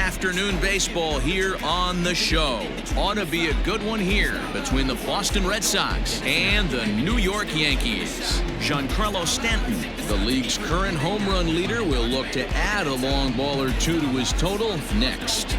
afternoon baseball here on the show. Ought to be a good one here between the Boston Red Sox and the New York Yankees. Giancarlo Stanton, the league's current home run leader, will look to add a long ball or two to his total next.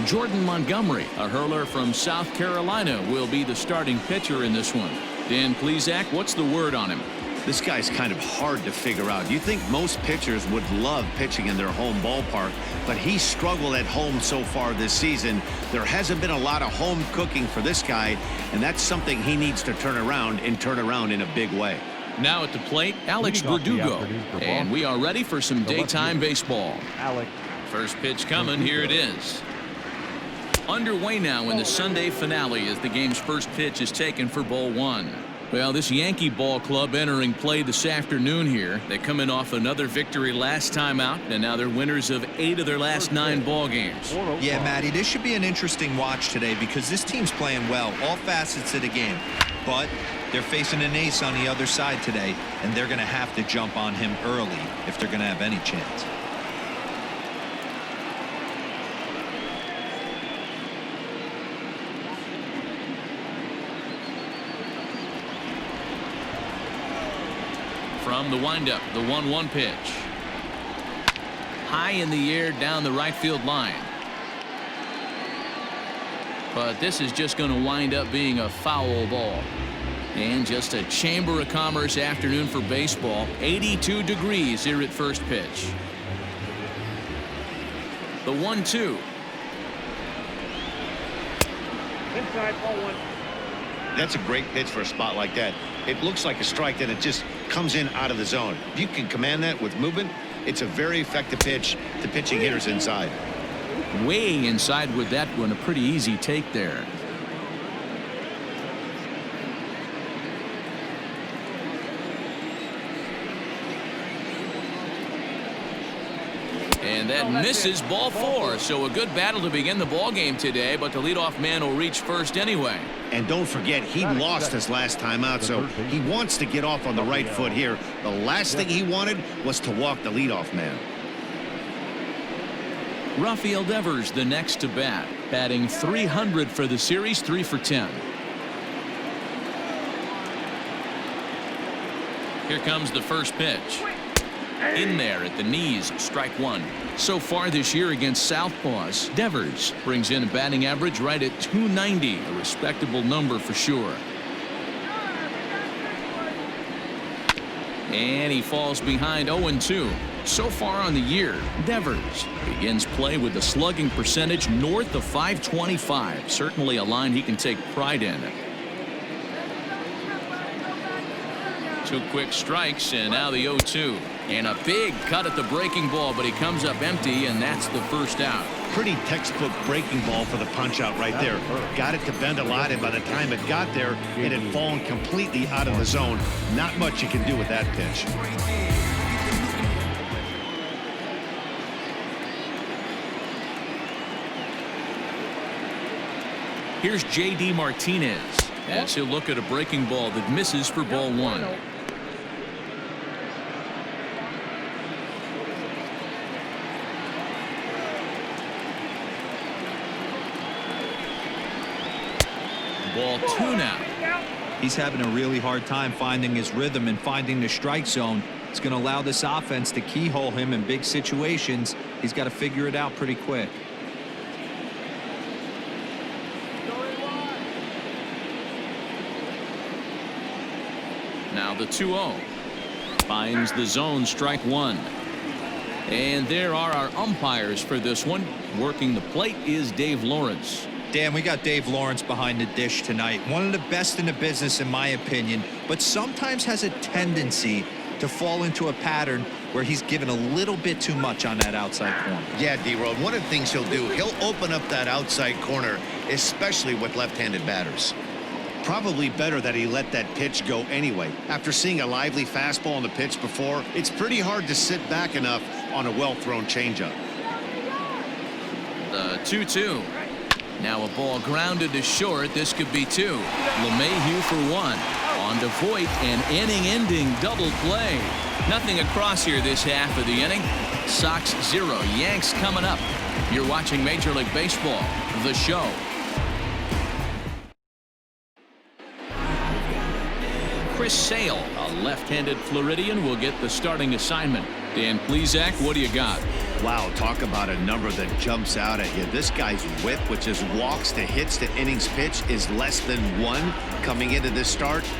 Jordan Montgomery, a hurler from South Carolina, will be the starting pitcher in this one. Dan Plesac, what's the word on him? This guy's kind of hard to figure out. You think most pitchers would love pitching in their home ballpark, but he's struggled at home so far this season. There hasn't been a lot of home cooking for this guy, and that's something he needs to turn around in a big way. Now at the plate, Alex Verdugo, and we are ready for some daytime baseball. First pitch coming, here it is. Underway now in the Sunday finale as the game's first pitch is taken for ball one. Well, this Yankee ball club entering play this afternoon here. They come in off another victory last time out, and now they're winners of 8 of their last 9 ball games. Yeah, Matty, this should be an interesting watch today because this team's playing well, all facets of the game. But they're facing an ace on the other side today, and they're going to have to jump on him early if they're going to have any chance. From the windup, the 1-1 pitch. High in the air down the right field line. But this is just going to wind up being a foul ball. And just a Chamber of Commerce afternoon for baseball. 82 degrees here at first pitch. The 1-2. Inside ball 1. That's a great pitch for a spot like that. It looks like a strike, then it just comes in out of the zone. If you can command that with movement, it's a very effective pitch to pitching hitters inside. Way inside with that one. A pretty easy take there. And that misses, ball 4. So a good battle to begin the ball game today, but the leadoff man will reach first anyway. And don't forget, he lost his last time out, so he wants to get off on the right foot here. The last thing he wanted was to walk the leadoff man. Rafael Devers, the next to bat, batting .300 for the series, 3 for 10. Here comes the first pitch. In there at the knees, strike 1. So far this year against Southpaws, Devers brings in a batting average right at .290, a respectable number for sure. And he falls behind 0-2. So far on the year, Devers begins play with a slugging percentage north of .525. Certainly a line he can take pride in. 2 quick strikes, and now the 0-2. And a big cut at the breaking ball, but he comes up empty, and that's the first out. Pretty textbook breaking ball for the punch out right there. Got it to bend a lot, and by the time it got there, it had fallen completely out of the zone. Not much you can do with that pitch. Here's J.D. Martinez as he'll look at a breaking ball that misses for ball 1. Ball 2 now. He's having a really hard time finding his rhythm and finding the strike zone. It's going to allow this offense to keyhole him in big situations. He's got to figure it out pretty quick. Now the 2-0. Finds the zone, strike 1. And there are our umpires for this one. Working the plate is Dave Lawrence. Dan, we got Dave Lawrence behind the dish tonight. One of the best in the business, in my opinion, but sometimes has a tendency to fall into a pattern where he's given a little bit too much on that outside corner. Yeah, D-Road, one of the things he'll do, he'll open up that outside corner, especially with left-handed batters. Probably better that he let that pitch go anyway. After seeing a lively fastball on the pitch before, it's pretty hard to sit back enough on a well-thrown changeup. The 2-2. Now a ball grounded to short. This could be 2. LeMahieu for 1. On to Voit, an inning-ending double play. Nothing across here this half of the inning. Sox 0, Yanks coming up. You're watching Major League Baseball, the show. Chris Sale, a left-handed Floridian, will get the starting assignment. Dan Plesac, what do you got? Wow, talk about a number that jumps out at you. This guy's whip, which is walks to hits to innings pitch, is less than 1 coming into this start.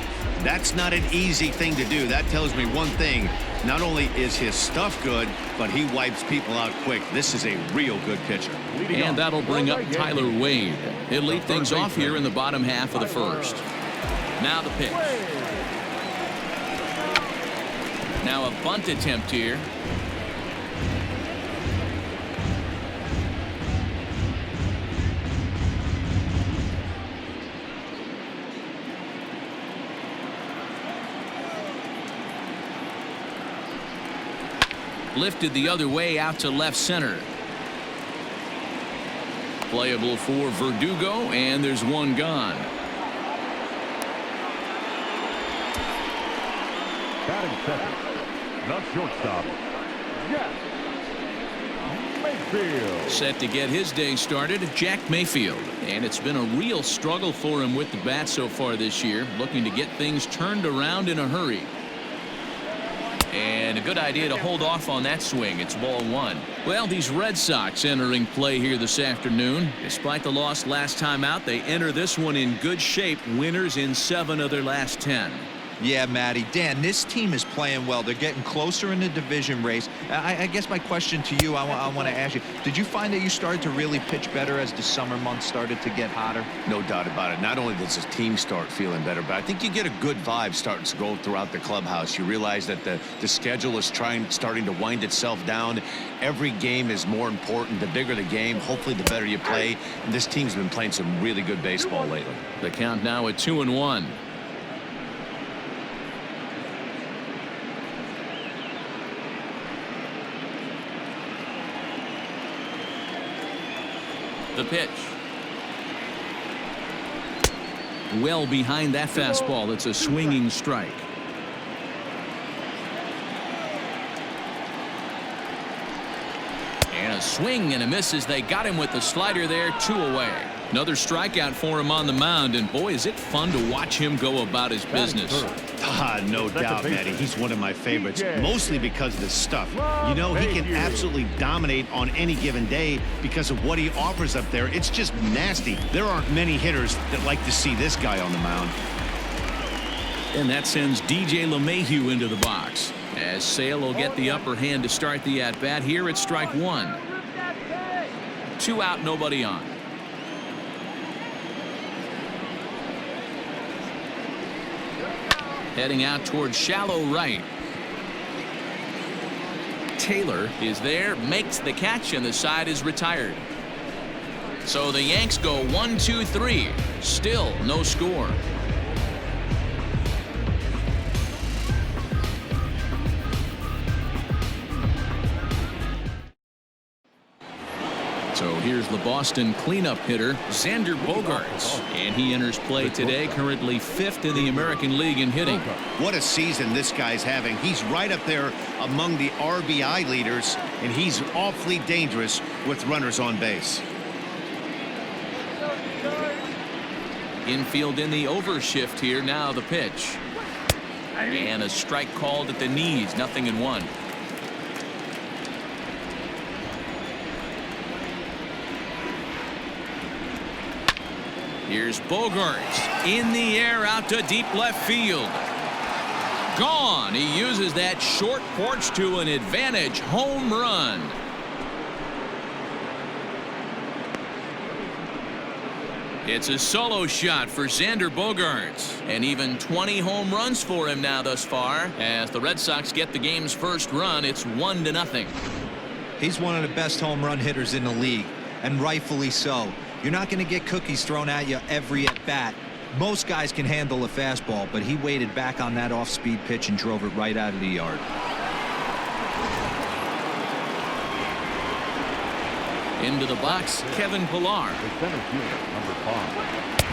That's not an easy thing to do. That tells me one thing. Not only is his stuff good, but he wipes people out quick. This is a real good pitcher. And that'll bring up Tyler Wade. He'll lead things off here in the bottom half of the first. Now the pitch. Now a bunt attempt here. Lifted the other way out to left center. Playable for Verdugo, and there's one gone. Batting second, the shortstop, Jack Mayfield. Set to get his day started, Jack Mayfield. And it's been a real struggle for him with the bat so far this year, looking to get things turned around in a hurry. And a good idea to hold off on that swing. It's ball 1. Well, these Red Sox entering play here this afternoon. Despite the loss last time out, they enter this one in good shape. Winners in 7 of their last 10. Yeah, Matty. Dan, this team is playing well. They're getting closer in the division race. I guess my question to you, I want to ask you, did you find that you started to really pitch better as the summer months started to get hotter? No doubt about it. Not only does his team start feeling better, but I think you get a good vibe starting to go throughout the clubhouse. You realize that the schedule is starting to wind itself down. Every game is more important. The bigger the game, hopefully the better you play. And this team's been playing some really good baseball lately. The count now at 2-1. The pitch. Well behind that fastball. It's a swinging strike. And a swing and a miss as they got him with the slider there. 2 away. Another strikeout for him on the mound, and boy, is it fun to watch him go about his business. No doubt, Matty. He's one of my favorites, mostly because of his stuff. You know, he can absolutely dominate on any given day because of what he offers up there. It's just nasty. There aren't many hitters that like to see this guy on the mound. And that sends DJ LeMahieu into the box, as Sale will get the upper hand to start the at-bat. Here it's strike 1. 2 out, nobody on. Heading out towards shallow right. Taylor is there, makes the catch, and the side is retired. So the Yanks go 1-2-3. Still no score. So here's the Boston cleanup hitter, Xander Bogarts. And he enters play today, currently 5th in the American League in hitting. What a season this guy's having. He's right up there among the RBI leaders, and he's awfully dangerous with runners on base. Infield in the overshift here. Now the pitch. And a strike called at the knees. 0-1. Here's Bogarts in the air out to deep left field. Gone. He uses that short porch to an advantage home run. It's a solo shot for Xander Bogarts, and even 20 home runs for him now thus far. As the Red Sox get the game's first run, it's 1-0. He's one of the best home run hitters in the league, and rightfully so. You're not going to get cookies thrown at you every at bat. Most guys can handle a fastball, but he waited back on that off-speed pitch and drove it right out of the yard. Into the box, Kevin Pillar.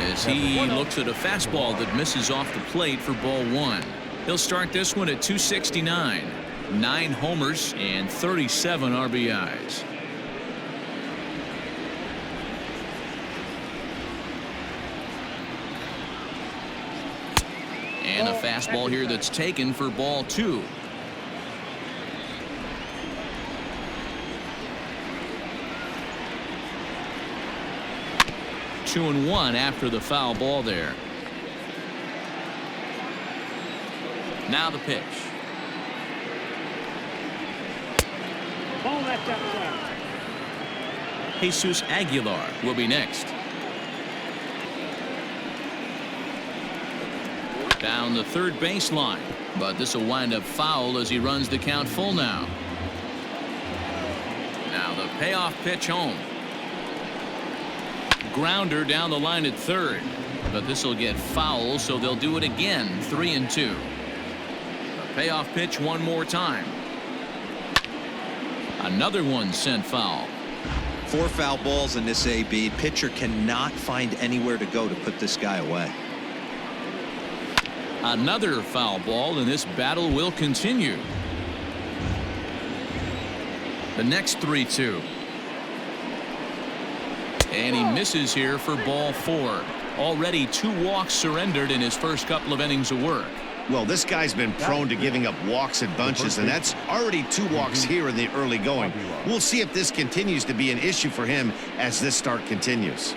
as he looks at a fastball that misses off the plate for ball 1. He'll start this one at 269. 9 homers and 37 RBIs. And a fastball here that's taken for ball 2. Two and one after the foul ball there. Now the pitch. Ball left outside. Jesus Aguilar will be next. Down the third baseline, but this will wind up foul as he runs the count full now. Now the payoff pitch home. Grounder down the line at third, but this will get foul, so they'll do it again. 3-2. A payoff pitch one more time. Another one sent foul. 4 foul balls in this AB. Pitcher cannot find anywhere to go to put this guy away. Another foul ball, and this battle will continue. The next 3-2. And he misses here for ball 4. Already 2 walks surrendered in his first couple of innings of work. Well, this guy's been prone to giving up walks in bunches, and that's already 2 walks here in the early going. We'll see if this continues to be an issue for him as this start continues.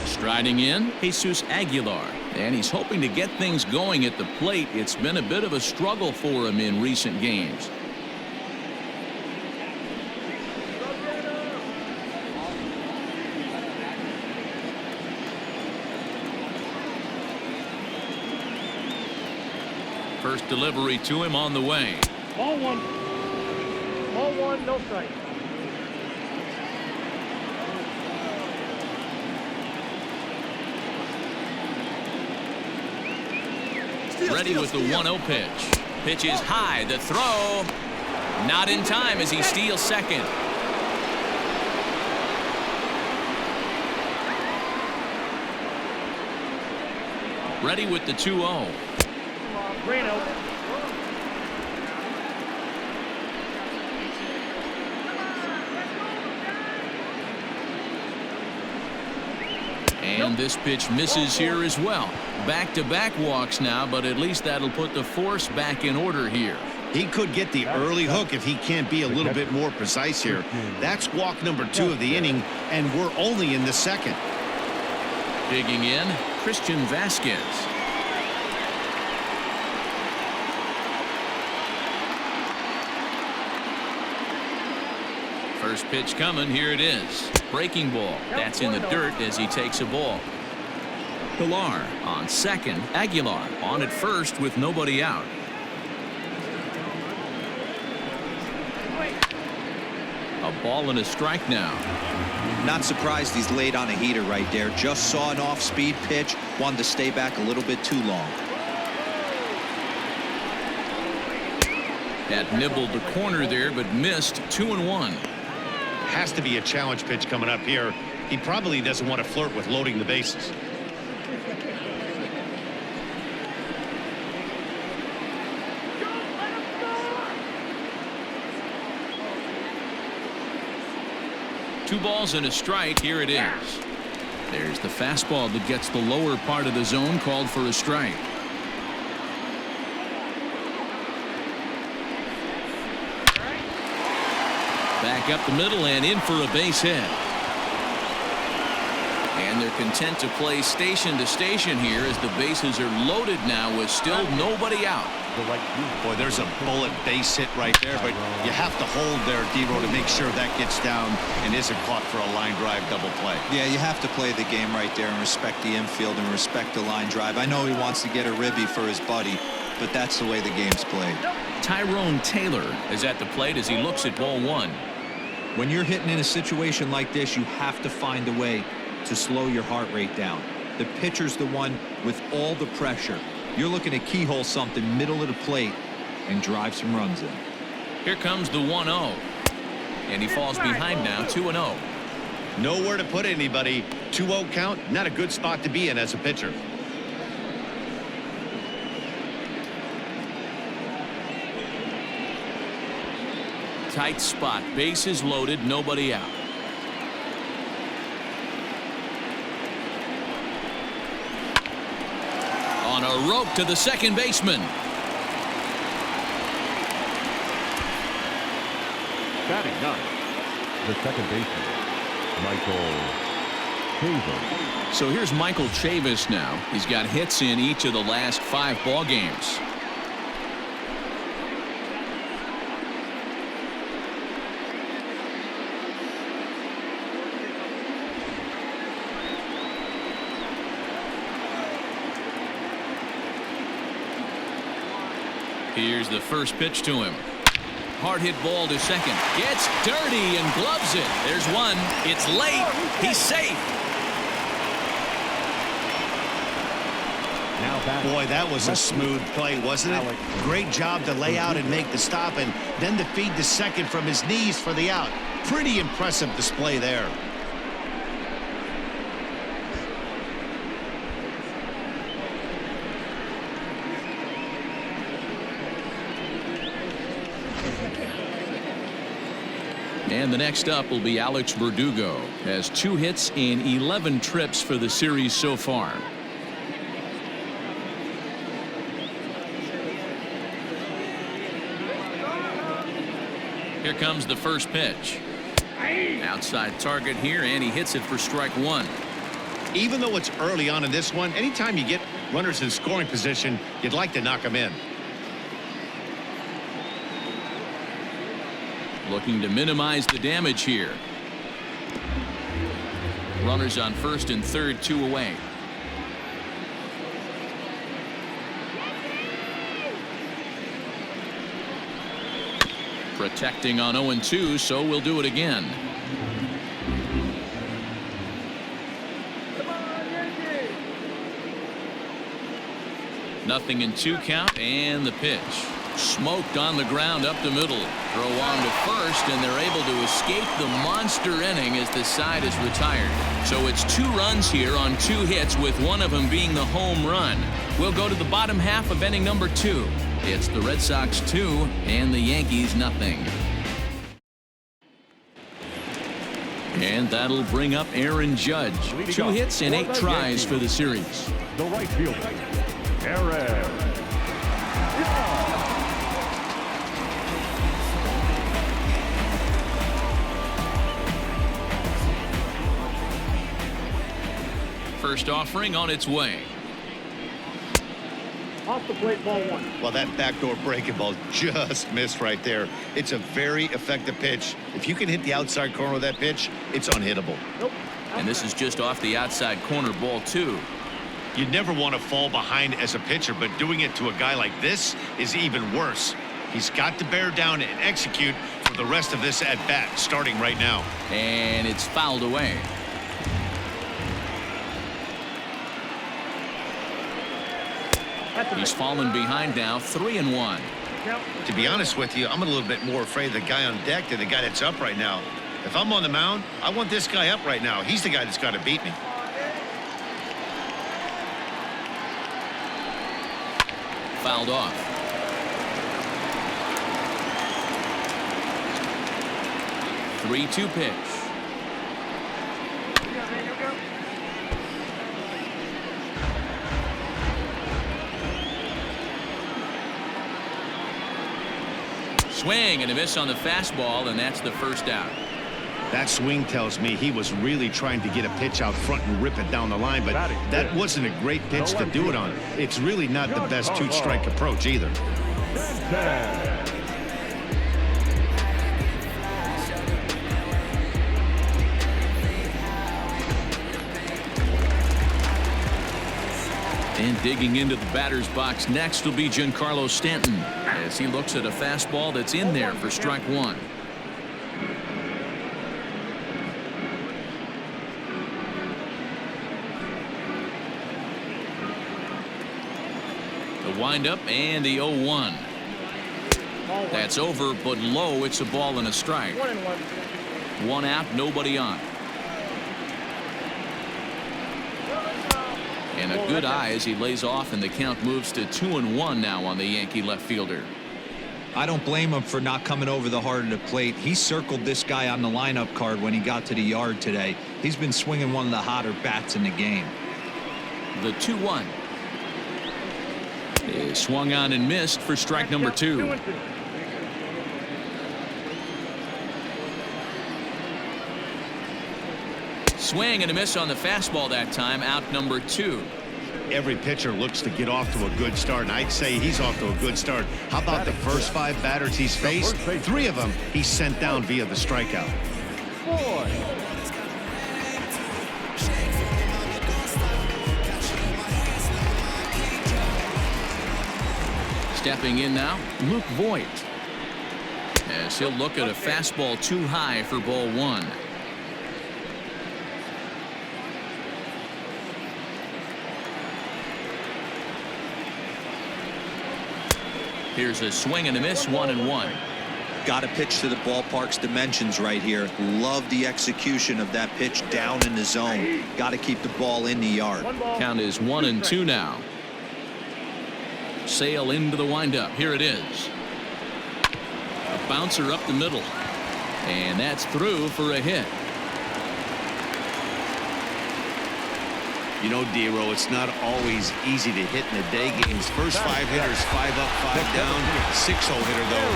Striding in, Jesus Aguilar, and he's hoping to get things going at the plate. It's been a bit of a struggle for him in recent games. First delivery to him on the way. Ball 1. Ball 1, no strike. Ready with the 1-0 pitch. Pitch is high. The throw. Not in time as he steals second. Ready with the 2-0. Reno. And this pitch misses here as well. Back-to-back walks now, but at least that'll put the force back in order here. He could get the early hook if he can't be a little bit more precise here. That's walk number 2 of the inning, and we're only in the second. Digging in, Christian Vasquez. First pitch coming. Here it is. Breaking ball. That's in the dirt as he takes a ball. Pilar on second. Aguilar on at first with nobody out. A ball and a strike now. Not surprised he's laid on a heater right there. Just saw an off-speed pitch. Wanted to stay back a little bit too long. That nibbled the corner there, but missed. 2-1. Has to be a challenge pitch coming up here. He probably doesn't want to flirt with loading the bases. Two balls and a strike. Here it is. There's the fastball that gets the lower part of the zone, called for a strike. Back up the middle and in for a base hit. And they're content to play station to station here as the bases are loaded now with still nobody out. Boy, there's a bullet base hit right there, but you have to hold there, Dero, to make sure that gets down and isn't caught for a line drive double play. Yeah, you have to play the game right there and respect the infield and respect the line drive. I know he wants to get a ribby for his buddy, but that's the way the game's played. Tyrone Taylor is at the plate as he looks at ball 1. When you're hitting in a situation like this, you have to find a way to slow your heart rate down. The pitcher's the one with all the pressure. You're looking to keyhole something middle of the plate and drive some runs in. Here comes the 1-0. And he falls behind now. 2-0. Nowhere to put anybody. 2-0 count, not a good spot to be in as a pitcher. Tight spot, bases loaded, nobody out. On a rope to the second baseman. Batting ninth, the second baseman, Michael Chavis. So here's Michael Chavis now. He's got hits in each of the last 5 ball games. Here's the first pitch to him. Hard hit ball to second. Gets dirty and gloves it. There's one. It's late. He's safe. Boy, that was a smooth play, wasn't it? Great job to lay out and make the stop, and then to feed the second from his knees for the out. Pretty impressive display there. And the next up will be Alex Verdugo. Has 2 hits in 11 trips for the series so far. Here comes the first pitch. Outside target here, and he hits it for strike 1. Even though it's early on in this one, anytime you get runners in scoring position, you'd like to knock them in. Looking to minimize the damage here. Runners on first and third, 2 away. Protecting on 0-2, so we'll do it again. Nothing in 2 count, and the pitch. Smoked on the ground up the middle. Throw on to first, and they're able to escape the monster inning as the side is retired. So it's 2 runs here on 2 hits, with one of them being the home run. We'll go to the bottom half of inning number 2. It's the Red Sox 2 and the Yankees nothing. And that'll bring up Aaron Judge. 2 hits and 8 tries for the series. The right fielder, Aaron. First offering on its way. Off the plate, ball 1. Well, that backdoor breaking ball just missed right there. It's a very effective pitch. If you can hit the outside corner of that pitch, it's unhittable. Nope. And this is just off the outside corner, ball 2. You'd never want to fall behind as a pitcher, but doing it to a guy like this is even worse. He's got to bear down and execute for the rest of this at bat, starting right now. And it's fouled away. He's fallen behind now, 3-1. To be honest with you, I'm a little bit more afraid of the guy on deck than the guy that's up right now. If I'm on the mound, I want this guy up right now. He's the guy that's got to beat me. Fouled off. Three-two pitch. Swing and a miss on the fastball, and that's the first out. That swing tells me he was really trying to get a pitch out front and rip it down the line, but that wasn't a great pitch to do it on. It's really not the best 2-strike approach either. And digging into the batter's box next will be Giancarlo Stanton as he looks at a fastball that's in there for strike 1. The windup and the 0-1. That's over, but low. It's a ball and a strike. 1 out, nobody on. a good eye as he lays off, and the count moves to 2-1 now on the Yankee left fielder. I don't blame him for not coming over the heart of the plate. He circled this guy on the lineup card when he got to the yard today. He's been swinging one of the hotter bats in the game. The 2-1 is swung on and missed for strike number 2. Swing and a miss on the fastball that time, out number 2. Every pitcher looks to get off to a good start, and I'd say he's off to a good start. How about the first 5 batters he's faced? 3 of them he's sent down via the strikeout. Stepping in now, Luke Voigt, as he'll look at a fastball too high for ball 1. Here's a swing and a miss, 1-1. Got to pitch to the ballpark's dimensions right here. Love the execution of that pitch down in the zone. Got to keep the ball in the yard. Count is 1-2 now. Sail into the windup. Here it is. A bouncer up the middle, and that's through for a hit. You know, D-Row, it's not always easy to hit in the day games. First 5 hitters, 5 up, 5 down. 6-hole hitter, though.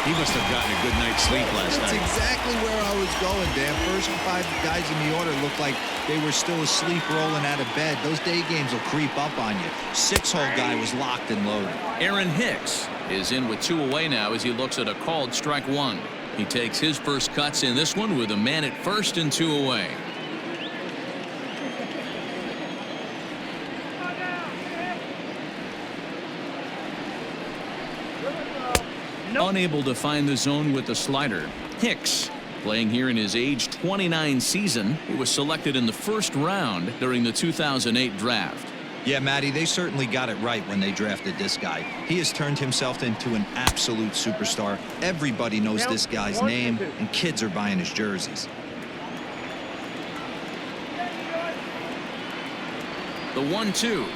He must have gotten a good night's sleep last night. That's exactly where I was going, Dan. First 5 guys in the order looked like they were still asleep rolling out of bed. Those day games will creep up on you. 6-hole guy was locked and loaded. Aaron Hicks is in with 2 away now as he looks at a called strike 1. He takes his first cuts in this one with a man at first and 2 away. Unable to find the zone with the slider. Hicks, playing here in his age 29 season, he was selected in the first round during the 2008 draft. Yeah, Matty, they certainly got it right when they drafted this guy. He has turned himself into an absolute superstar. Everybody knows this guy's name, and kids are buying his jerseys. The 1-2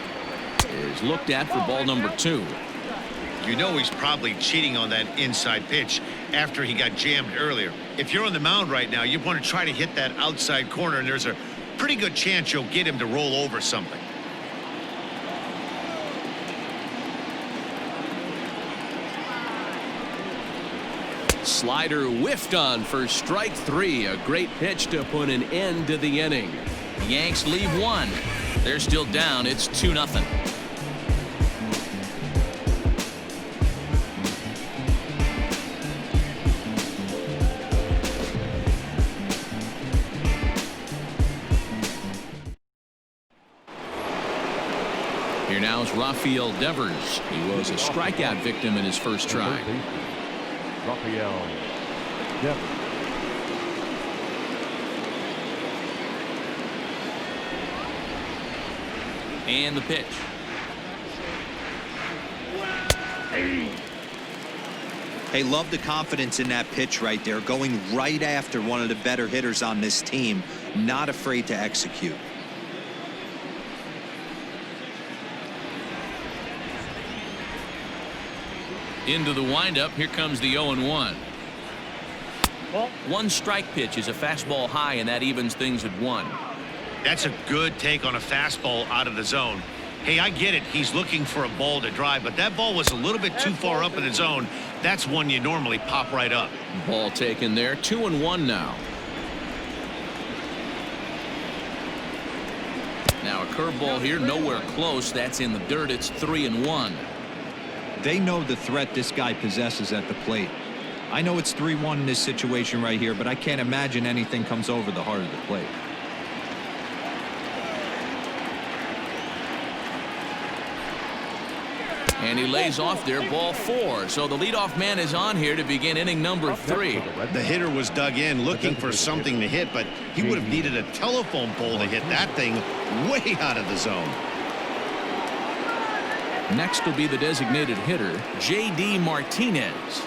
is looked at for ball number 2. You know he's probably cheating on that inside pitch after he got jammed earlier. If you're on the mound right now, you want to try to hit that outside corner, and there's a pretty good chance you'll get him to roll over something. Slider whiffed on for strike 3. A great pitch to put an end to the inning. Yanks leave 1. They're still down. It's 2-0. Here now is Rafael Devers. He was a strikeout victim in his first try. Rafael Devers. And the pitch. Hey, love the confidence in that pitch right there, going right after one of the better hitters on this team, not afraid to execute. Into the windup. Here comes the 0-1. One strike pitch is a fastball high, and that evens things at 1. That's a good take on a fastball out of the zone. Hey, I get it. He's looking for a ball to drive, but that ball was a little bit too far up in the zone. That's one you normally pop right up. Ball taken there. 2-1 now. Now a curveball here, nowhere close. That's in the dirt. It's 3-1. They know the threat this guy possesses at the plate. I know it's 3-1 in this situation right here, but I can't imagine anything comes over the heart of the plate. And he lays off there, ball 4. So the leadoff man is on here to begin inning number 3. The hitter was dug in looking for something to hit, but he would have needed a telephone pole to hit that thing way out of the zone. Next will be the designated hitter, J.D. Martinez.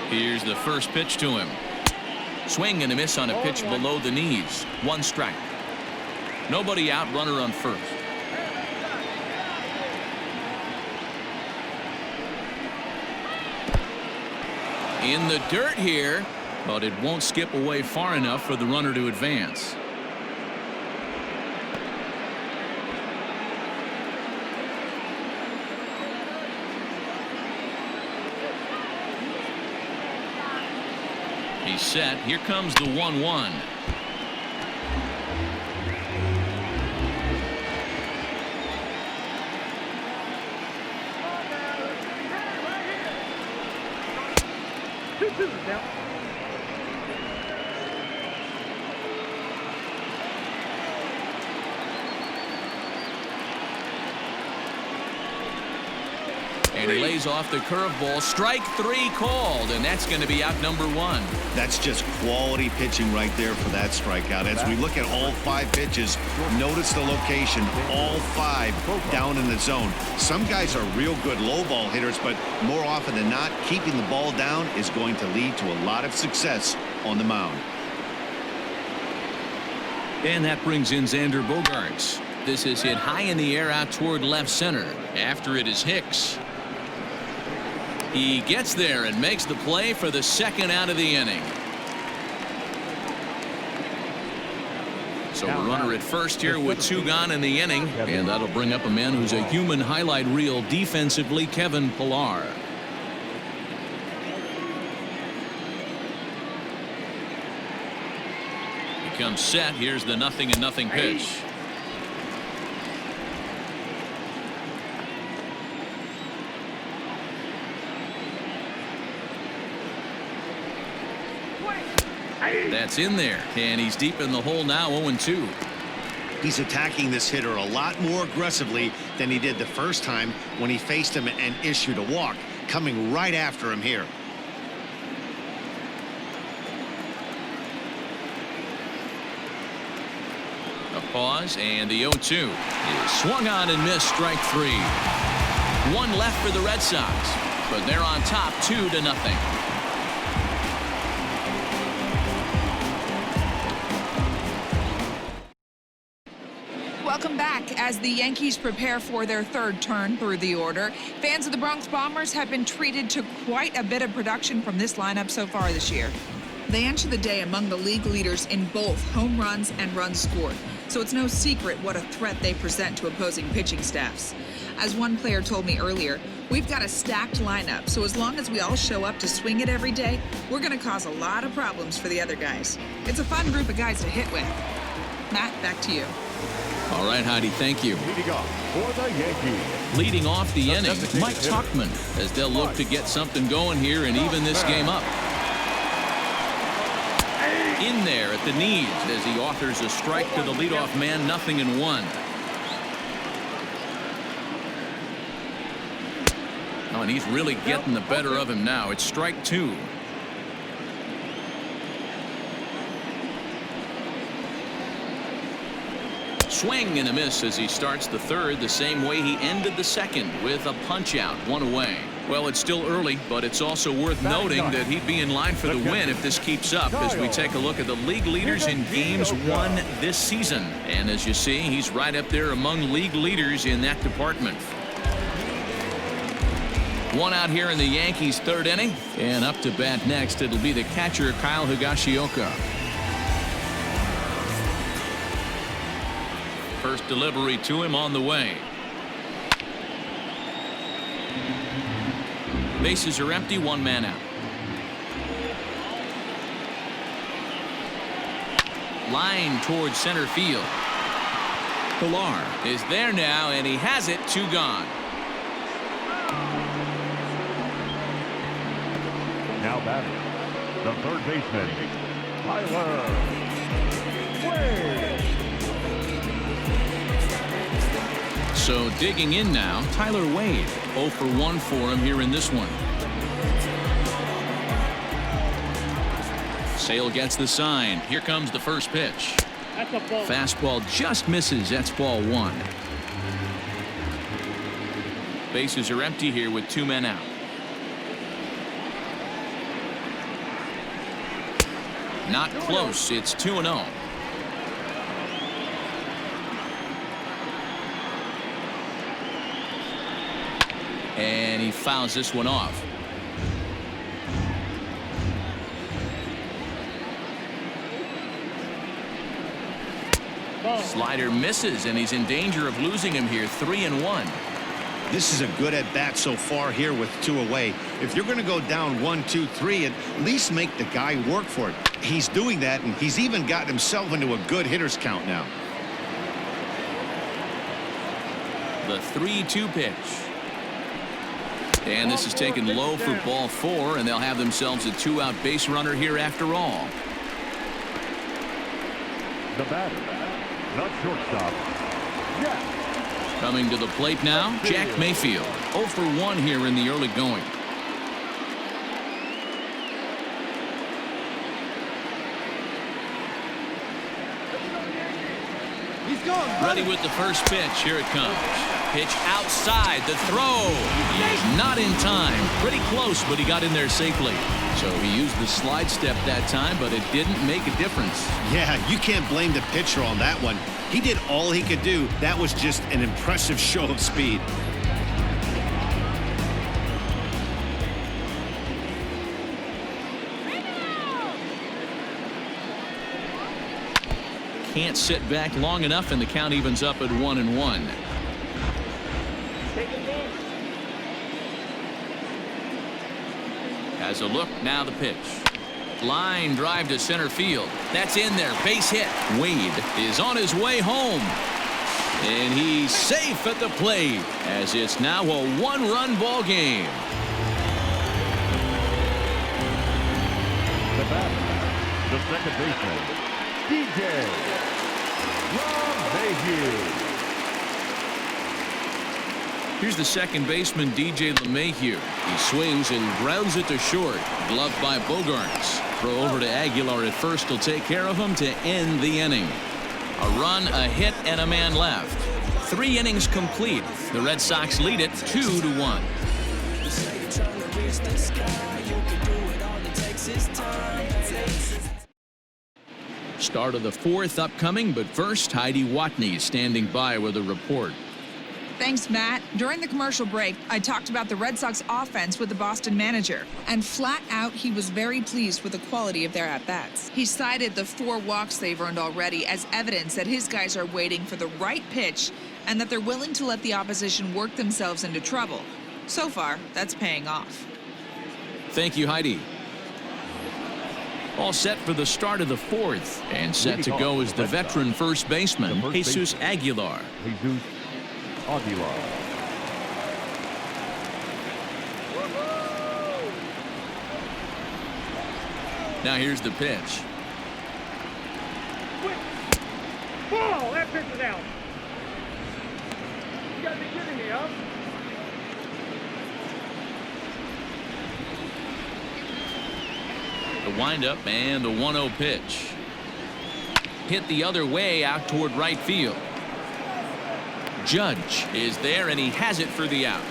Here's the first pitch to him. Swing and a miss on a pitch below the knees. 1 strike. Nobody out, runner on first. In the dirt here, but it won't skip away far enough for the runner to advance. He's set. Here comes the 1-1. And he lays off the curveball. Strike 3 called, and that's going to be out number 1. That's just quality pitching right there for that strikeout. As we look at all 5 pitches, notice the location, all 5 down in the zone. Some guys are real good low ball hitters, but more often than not, keeping the ball down is going to lead to a lot of success on the mound. And that brings in Xander Bogarts. This is hit high in the air out toward left center. After it is Hicks. He gets there and makes the play for the 2nd out of the inning. So a runner at first here with 2 gone in the inning, and that'll bring up a man who's a human highlight reel defensively, Kevin Pillar. He comes set. Here's the 0-0 pitch. That's in there, and he's deep in the hole now. 0-2. He's attacking this hitter a lot more aggressively than he did the first time when he faced him and issued a walk. Coming right after him here. A pause, and the 0-2 is swung on and missed. Strike 3. 1 left for the Red Sox, but they're on top 2-0. Welcome back. As the Yankees prepare for their 3rd turn through the order, fans of the Bronx Bombers have been treated to quite a bit of production from this lineup so far this year. They enter the day among the league leaders in both home runs and runs scored, so it's no secret what a threat they present to opposing pitching staffs. As one player told me earlier, we've got a stacked lineup, so as long as we all show up to swing it every day, we're going to cause a lot of problems for the other guys. It's a fun group of guys to hit with. Matt, back to you. All right, Heidi, thank you. Leading off for the Yankees. Leading off the inning, Mike Tuchman, as they'll look to get something going here and even this game up. In there at the knees as he offers a strike to the leadoff man. 0-1. Oh, and he's really getting the better of him now. It's strike 2. Swing and a miss as he starts the 3rd the same way he ended the 2nd with a punch out. 1 away. Well, it's still early, but it's also worth noting that he'd be in line for the win if this keeps up as we take a look at the league leaders in games won this season. And as you see, he's right up there among league leaders in that department. 1 out here in the Yankees' 3rd inning, and up to bat next it'll be the catcher Kyle Higashioka. First delivery to him on the way. Bases are empty. 1 man out. Line towards center field. Pillar is there now, and he has it. 2 gone. Now batting, the 3rd baseman, Tyler Wade. So digging in now, Tyler Wade. 0 for 1 for him here in this one. Sale gets the sign. Here comes the first pitch. That's a ball. Fastball just misses. That's ball 1. Bases are empty here with 2 men out. Not close. It's 2-0. And he fouls this one off. Slider misses, and he's in danger of losing him here. 3-1. This is a good at bat so far here with 2 away. If you're going to go down 1, 2, 3, at least make the guy work for it. He's doing that, and he's even gotten himself into a good hitter's count now. The 3-2 pitch. And this is taken low for ball 4, and they'll have themselves a 2-out base runner here after all. The batter, the shortstop, Jack. Coming to the plate now, Jack Mayfield. 0 for 1 here in the early going. He's gone. Ready with the first pitch. Here it comes. Pitch outside. The throw. He's not in time. Pretty close, but he got in there safely. So he used the slide step that time, but it didn't make a difference. Yeah, you can't blame the pitcher on that one. He did all he could do. That was just an impressive show of speed. Can't sit back long enough, and the count evens up at 1-1. Has a look, now the pitch. Line drive to center field. That's in there. Base hit. Wade is on his way home. And he's safe at the plate as it's now a 1-run ball game. The batter, the second baseman, DJ LeMahieu. Here's the second baseman, DJ LeMahieu. He swings and grounds it to short. Gloved by Bogarts. Throw over to Aguilar at first. Will take care of him to end the inning. A run, a hit, and a man left. 3 innings complete. The Red Sox lead it 2-1. Start of the 4th upcoming, but first, Heidi Watney is standing by with a report. Thanks, Matt. During the commercial break, I talked about the Red Sox offense with the Boston manager, and flat out, he was very pleased with the quality of their at-bats. He cited the 4 walks they've earned already as evidence that his guys are waiting for the right pitch and that they're willing to let the opposition work themselves into trouble. So far, that's paying off. Thank you, Heidi. All set for the start of the 4th, and set to go is the veteran first baseman, Jesus Aguilar. Jesus Aguilar. Now here's the pitch. Ball! That pitch is out. You gotta be kidding me, huh? The windup and the 1-0 pitch. Hit the other way out toward right field. Judge is there, and he has it for the out.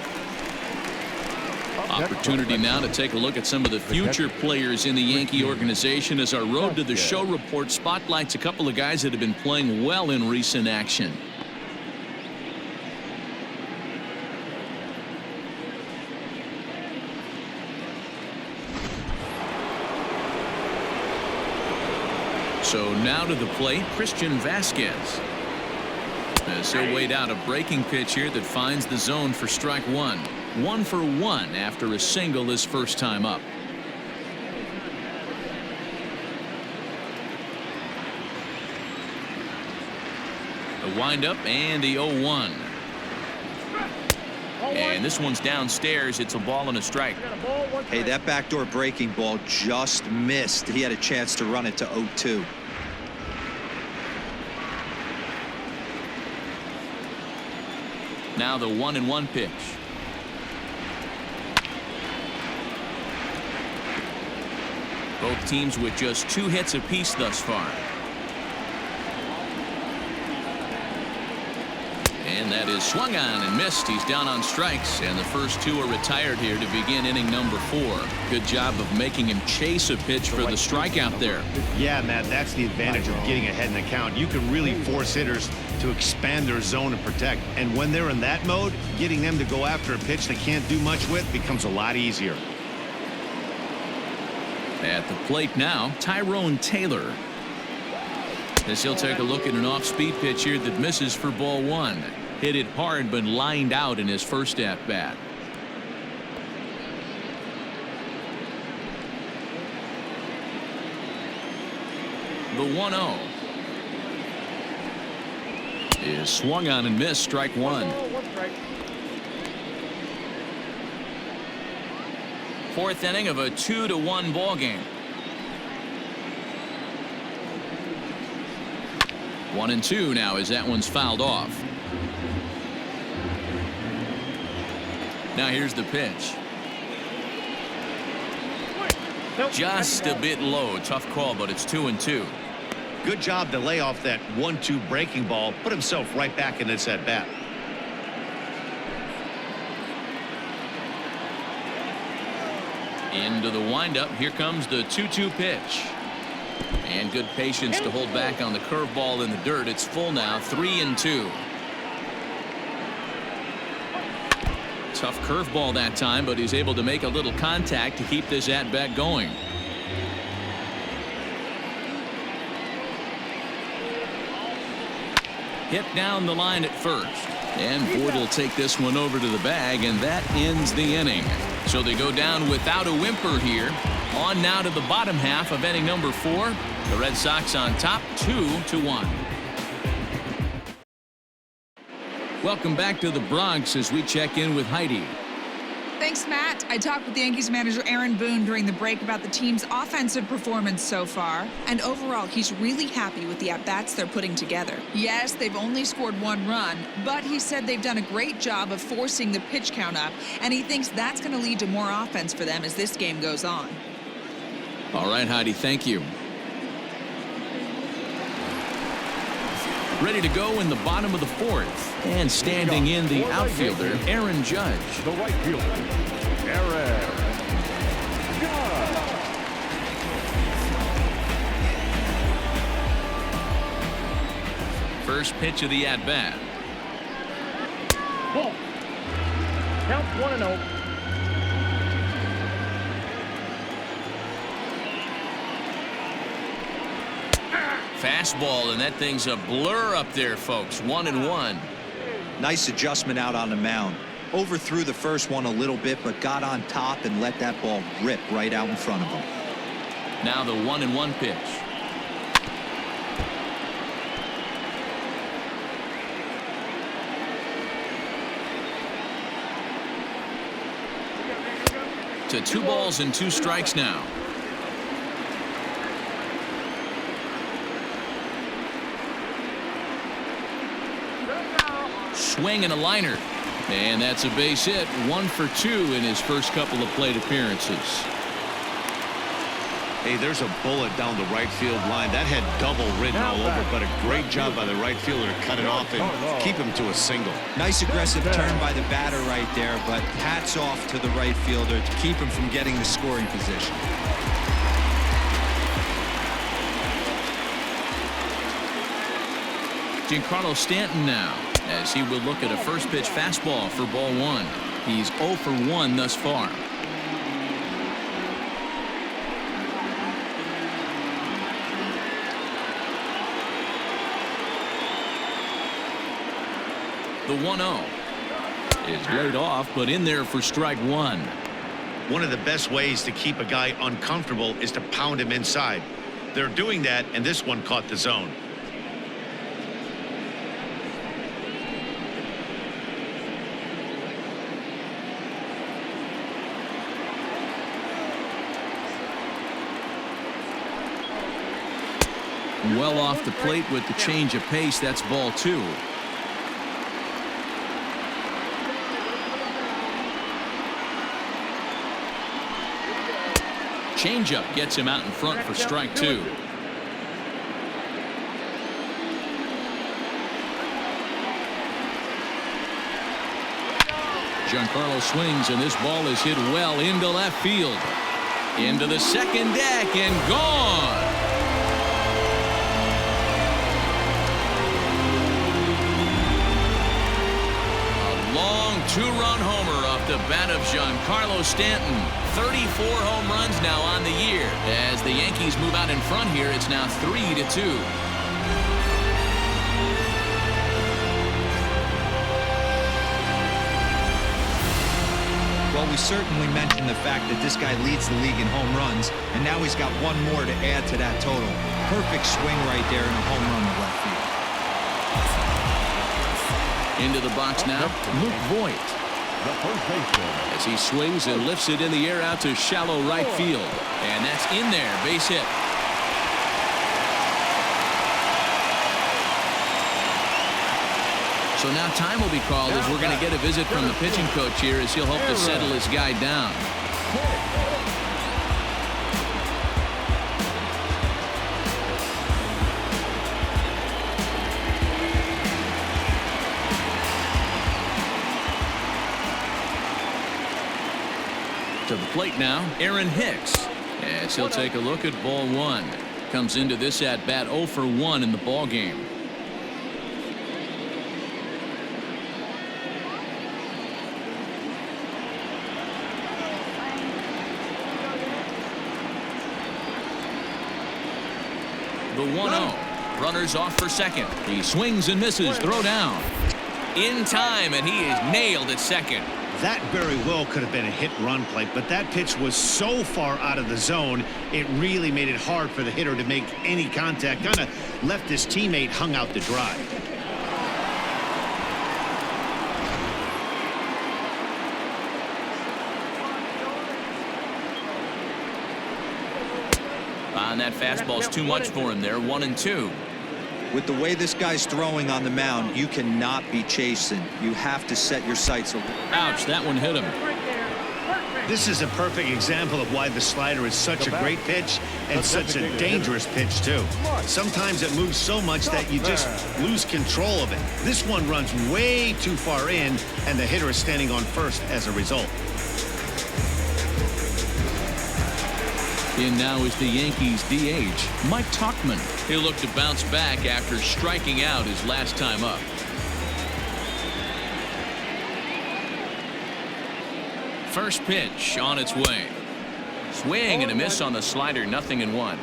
Opportunity now to take a look at some of the future players in the Yankee organization as our Road to the Show report spotlights a couple of guys that have been playing well in recent action. So now to the plate, Christian Vasquez. As he'll wait out a breaking pitch here that finds the zone for strike 1. 1 for 1 after a single his first time up. The windup and the 0-1. And this one's downstairs. It's a ball and a strike. Hey, that backdoor breaking ball just missed. He had a chance to run it to 0-2. Now the 1-1 pitch. Both teams with just 2 hits apiece thus far. And that is swung on and missed. He's down on strikes, and the first two are retired here to begin inning number 4. Good job of making him chase a pitch for the strikeout there. Yeah, Matt, that's the advantage of getting ahead in the count. You can really force hitters to expand their zone and protect. And when they're in that mode, getting them to go after a pitch they can't do much with becomes a lot easier. At the plate now, Tyrone Taylor. As he'll take a look at an off-speed pitch here that misses for ball 1. Hit it hard but lined out in his first at-bat. The 1-0 is swung on and missed. Strike 1. Fourth inning of a 2-1 ball game. 1-2 now as that one's fouled off. Now here's the pitch. Just a bit low. Tough call, but it's 2-2. Good job to lay off that 1-2 breaking ball. Put himself right back in this at bat. Into the windup. Here comes the 2-2 pitch. And good patience to hold back on the curveball in the dirt. It's full now, 3-2. Tough curveball that time, but he's able to make a little contact to keep this at-bat going. Hit down the line at first. And Ford will take this one over to the bag, and that ends the inning. So they go down without a whimper here. On now to the bottom half of inning number 4. The Red Sox on top, 2-1. Welcome back to the Bronx as we check in with Heidi. Thanks, Matt. I talked with the Yankees manager Aaron Boone during the break about the team's offensive performance so far. And overall, he's really happy with the at-bats they're putting together. Yes, they've only scored 1 run, but he said they've done a great job of forcing the pitch count up, and he thinks that's going to lead to more offense for them as this game goes on. All right, Heidi, thank you. Ready to go in the bottom of the 4th. And standing in the outfielder, Aaron Judge. The right fielder, Aaron Judge. First pitch of the at-bat. Ball. Count 1-0. Fastball, and that thing's a blur up there, folks. 1-1. Nice adjustment out on the mound. Overthrew the first one a little bit, but got on top and let that ball rip right out in front of him. Now the 1-1 pitch. To 2 balls and 2 strikes now. Swing and a liner. And that's a base hit. 1 for 2 in his first couple of plate appearances. Hey, there's a bullet down the right field line. That had double written all over, but a great job by the right fielder to cut it off and keep him to a single. Nice aggressive turn by the batter right there, but hats off to the right fielder to keep him from getting the scoring position. Giancarlo Stanton now, as he will look at a first pitch fastball for ball 1. He's 0 for 1 thus far. The 1-0 is laid off, but in there for strike 1. One of the best ways to keep a guy uncomfortable is to pound him inside. They're doing that, and this one caught the zone. Well off the plate with the change of pace. That's ball 2. Changeup gets him out in front for strike 2. Giancarlo swings, and this ball is hit well into left field. Into the second deck and gone. A long two-run homer off the bat of Giancarlo Stanton. 34 home runs now on the year. As the Yankees move out in front here, it's now 3-2. Well, we certainly mentioned the fact that this guy leads the league in home runs, and now he's got one more to add to that total. Perfect swing right there in a home run to left field. Into the box now, Luke Voigt. The first baseman. As he swings and lifts it in the air out to shallow right field. And that's in there, base hit. So now time will be called as we're going to get a visit from the pitching coach here as he'll hope to settle his guy down. To the plate now, Aaron Hicks. As he'll take a look at ball one. Comes into this at bat 0 for 1 in the ball game. The 1-0. Runners off for second. He swings and misses. Throw down. In time, and he is nailed at second. That very well could have been a hit-run play, but that pitch was so far out of the zone, it really made it hard for the hitter to make any contact. Kind of left his teammate hung out to dry. And that fastball's too much for him there. 1-2. With the way this guy's throwing on the mound, you cannot be chasing. You have to set your sights. Ouch, that one hit him. This is a perfect example of why the slider is such a great pitch and such a dangerous pitch, too. Sometimes it moves so much that you just lose control of it. This one runs way too far in, and the hitter is standing on first as a result. In now is the Yankees DH, Mike Tauchman. He'll look to bounce back after striking out his last time up. First pitch on its way. Swing and a miss on the slider, 0-1.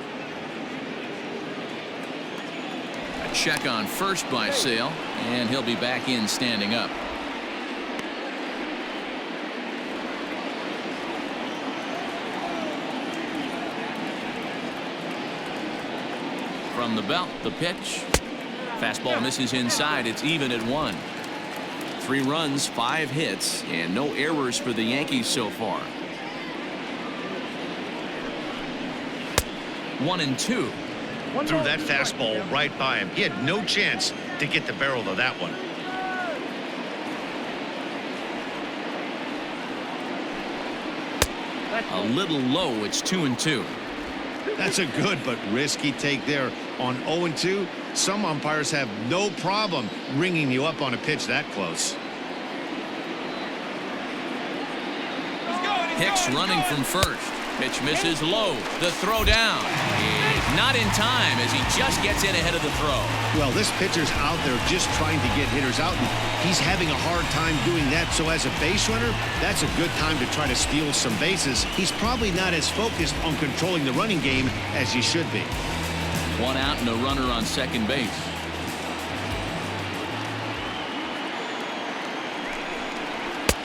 A check on first by Sale, and he'll be back in standing up. From the belt, the pitch. Fastball misses inside. It's even at 1. 3 runs, 5 hits, and no errors for the Yankees so far. 1-2. Threw that fastball right by him. He had no chance to get the barrel of that one. A little low. It's 2-2. That's a good but risky take there. On 0-2, some umpires have no problem ringing you up on a pitch that close. Hicks running from first. Pitch misses low. The throw down. Not in time as he just gets in ahead of the throw. Well, this pitcher's out there just trying to get hitters out, and he's having a hard time doing that. So as a base runner, that's a good time to try to steal some bases. He's probably not as focused on controlling the running game as he should be. 1 out and a runner on second base.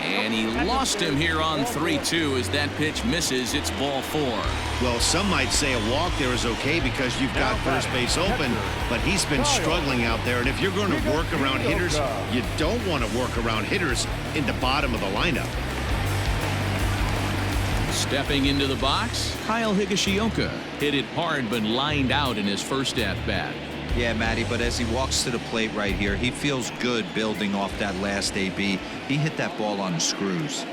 And he lost him here on 3-2 as that pitch misses. It's ball 4. Well, some might say a walk there is okay because you've got first base open, but he's been struggling out there. And if you're going to work around hitters, you don't want to work around hitters in the bottom of the lineup. Stepping into the box, Kyle Higashioka hit it hard but lined out in his first at-bat. Yeah, Matty, but as he walks to the plate right here, he feels good building off that last AB. He hit that ball on the screws.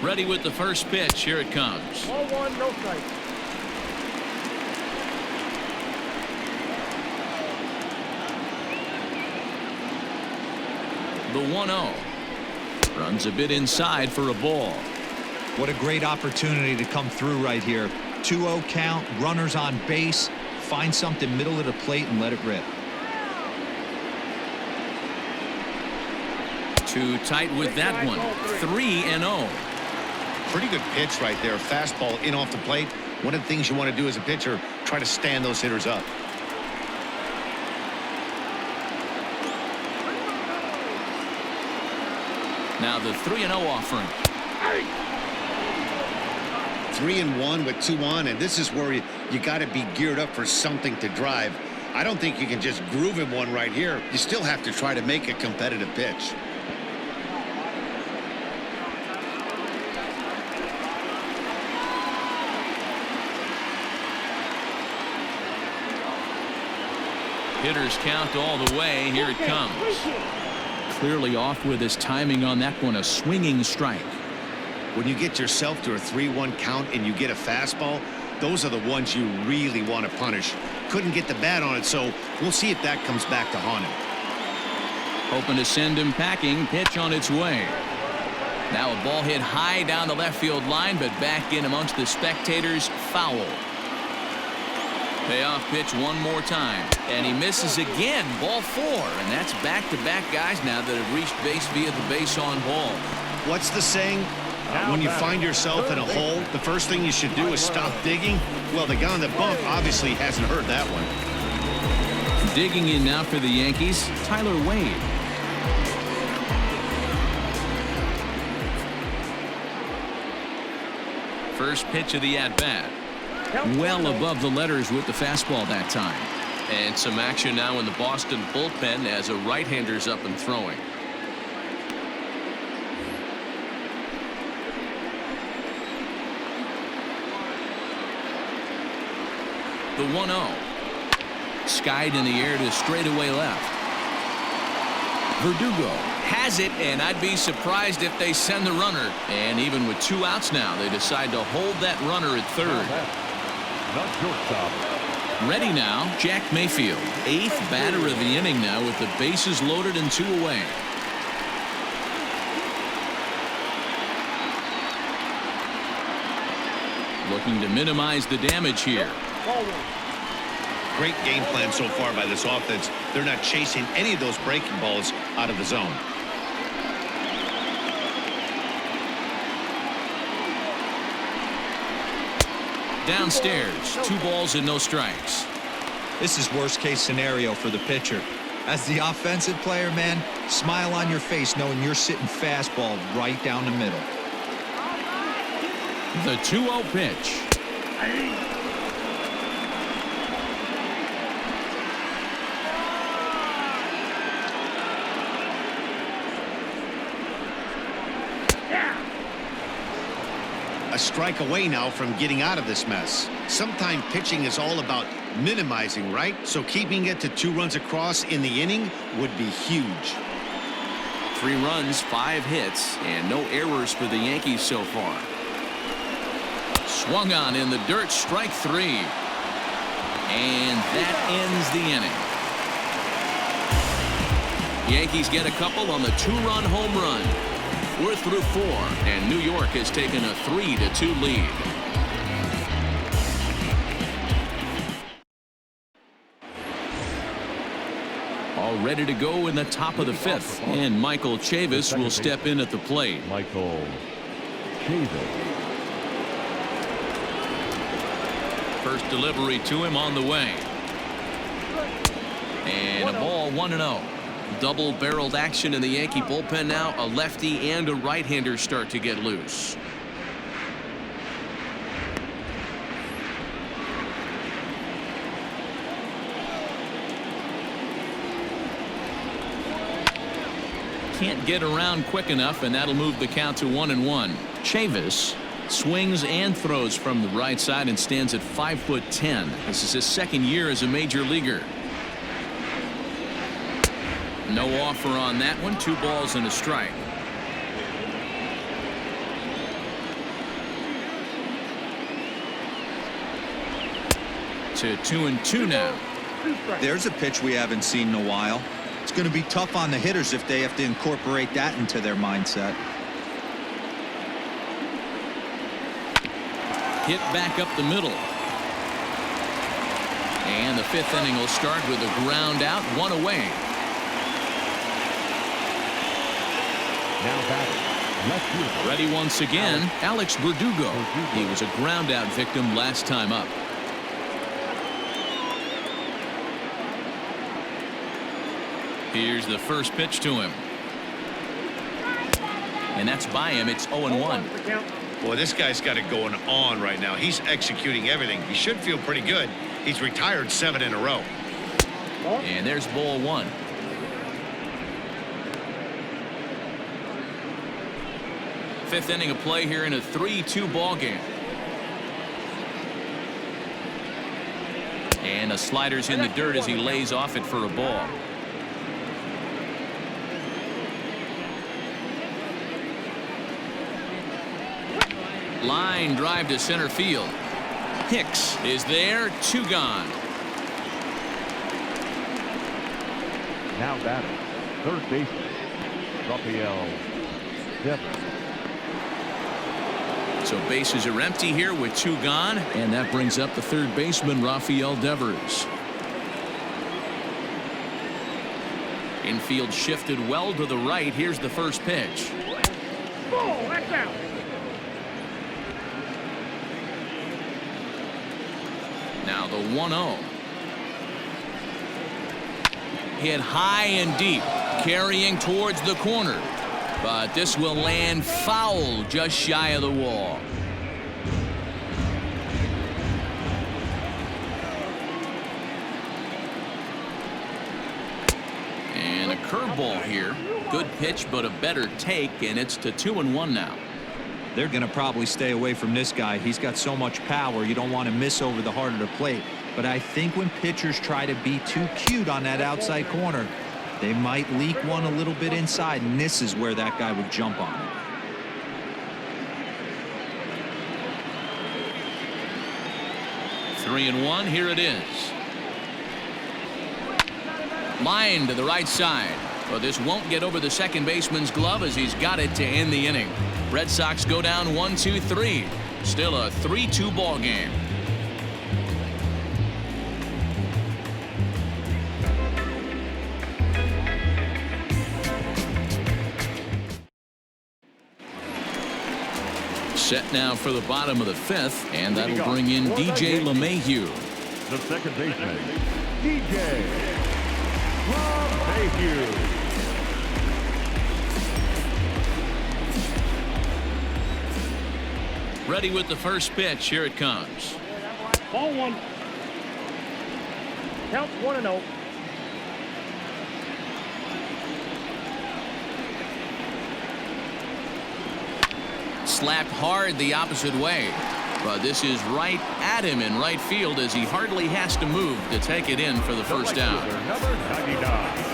Ready with the first pitch. Here it comes. Ball 1, no strike. The 1-0. Runs a bit inside for a ball. What a great opportunity to come through right here. 2-0 count, runners on base. Find something middle of the plate and let it rip. Too tight with that one. 3-0. Pretty good pitch right there. Fastball in off the plate. One of the things you want to do as a pitcher, try to stand those hitters up. Now the 3-0 offering. 3-1 with 2 on, and this is where you got to be geared up for something to drive. I don't think you can just groove him one right here. You still have to try to make a competitive pitch. Hitters count all the way. Here it comes. Clearly off with his timing on that one. A swinging strike. When you get yourself to a 3-1 count and you get a fastball, those are the ones you really want to punish. Couldn't get the bat on it, so we'll see if that comes back to haunt him. Hoping to send him packing. Pitch on its way. Now a ball hit high down the left field line, but back in amongst the spectators. Foul. Payoff pitch one more time, and he misses again. Ball 4, and that's back-to-back guys now that have reached base via the base on ball. What's the saying? When you find yourself in a hole, the first thing you should do is stop digging. Well, the guy on the bump obviously hasn't heard that one. Digging in now for the Yankees, Tyler Wade. First pitch of the at-bat. Well above the letters with the fastball that time. And some action now in the Boston bullpen as a right-hander's up and throwing. The 1-0. Skied in the air to straightaway left. Verdugo has it, and I'd be surprised if they send the runner. And even with 2 outs now, they decide to hold that runner at third. Ready now, Jack Mayfield. 8th batter of the inning now with the bases loaded and 2 away. Looking to minimize the damage here. Great game plan so far by this offense. They're not chasing any of those breaking balls out of the zone. Downstairs, 2 balls and no strikes. This is worst case scenario for the pitcher. As the offensive player, man, smile on your face knowing you're sitting fastball right down the middle. The 2-0 pitch. A strike away now from getting out of this mess. Sometimes pitching is all about minimizing, right? So keeping it to 2 runs across in the inning would be huge. 3 runs, 5 hits, and no errors for the Yankees so far. Swung on in the dirt, strike 3. And that ends the inning. Yankees get a couple on the 2-run home run. We're through 4, and New York has taken a 3-2 lead. All ready to go in the top of the 5th, and Michael Chavis will step in at the plate. Michael Chavis. First delivery to him on the way. And a ball 1-0. Double-barreled action in the Yankee bullpen now. A lefty and a right-hander start to get loose. Can't get around quick enough, and that'll move the count to 1-1. Chavis swings and throws from the right side and stands at 5'10". This is his 2nd year as a major leaguer. No offer on that one. 2 balls and a strike. To 2-2 now. There's a pitch we haven't seen in a while. It's going to be tough on the hitters if they have to incorporate that into their mindset. Hit back up the middle. And the 5th inning will start with a ground out, 1 away. Now batting, left field. Ready once again, Alex Verdugo. He was a ground out victim last time up. Here's the first pitch to him. And that's by him. It's 0-1. Boy, this guy's got it going on right now. He's executing everything. He should feel pretty good. He's retired 7 in a row. And there's ball 1. Fifth inning of play here in a 3-2 ball game. And a slider's in the dirt as he lays off it for a ball. Line drive to center field. Hicks is there, 2 gone. Now batting, third baseman, Rafael Devers. So bases are empty here with 2 gone, and that brings up the third baseman, Rafael Devers. Infield shifted well to the right. Here's the first pitch. Ball, that's out. Now the 1-0. Hit high and deep, carrying towards the corner. But this will land foul just shy of the wall. And a curveball here. Good pitch, but a better take, and it's to 2-1 now. They're going to probably stay away from this guy. He's got so much power. You don't want to miss over the heart of the plate. But I think when pitchers try to be too cute on that outside corner, they might leak one a little bit inside, and this is where that guy would jump on it. Three and 1. Here it is. Line to the right side. But this won't get over the second baseman's glove as he's got it to end the inning. Red Sox go down 1-2-3. Still a 3-2 ball game. Set now for the bottom of the 5th, and that'll bring in DJ LeMahieu. The second baseman, DJ LeMahieu. Ready with the first pitch. Here it comes. Ball 1. Count 1-0. Slapped hard the opposite way. But this is right at him in right field as he hardly has to move to take it in for the first out. Number 99,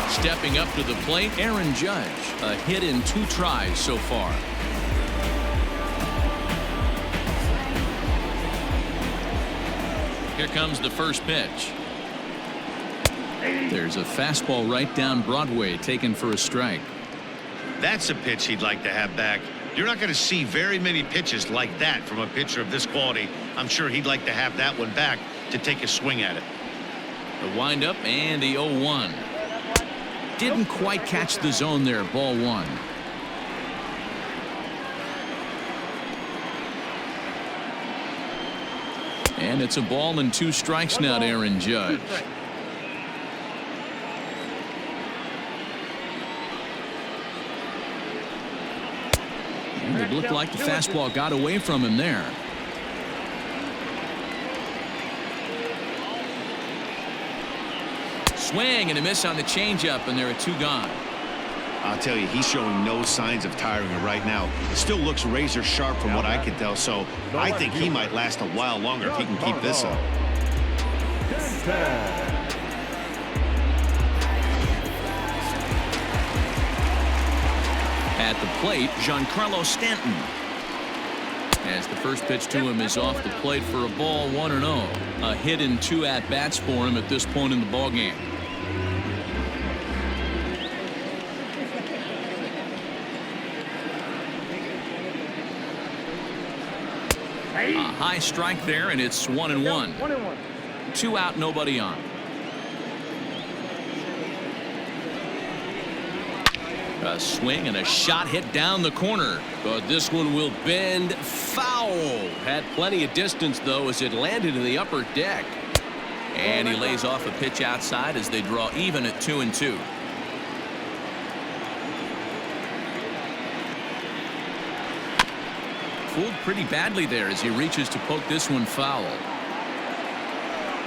Stepping up to the plate, Aaron Judge. A hit in 2 tries so far. Here comes the first pitch. There's a fastball right down Broadway taken for a strike. That's a pitch he'd like to have back. You're not going to see very many pitches like that from a pitcher of this quality. I'm sure he'd like to have that one back to take a swing at it. The windup and the 0-1. Didn't quite catch the zone there. Ball 1. And it's a ball and 2 strikes now to Aaron Judge. And it looked like the fastball got away from him there. Swing and a miss on the changeup, and there are 2 gone. I'll tell you, he's showing no signs of tiring it right now. Still looks razor sharp from what I can tell, so I think he might last a while longer if he can keep this up. At the plate, Giancarlo Stanton. As the first pitch to him is off the plate for a ball, 1-0. A hit and 2 at-bats for him at this point in the ballgame. A high strike there, and it's 1-1. 2 out, nobody on. A swing and a shot hit down the corner. But this one will bend foul. Had plenty of distance, though, as it landed in the upper deck. And he lays off a pitch outside as they draw even at 2-2. Fooled pretty badly there as he reaches to poke this one foul.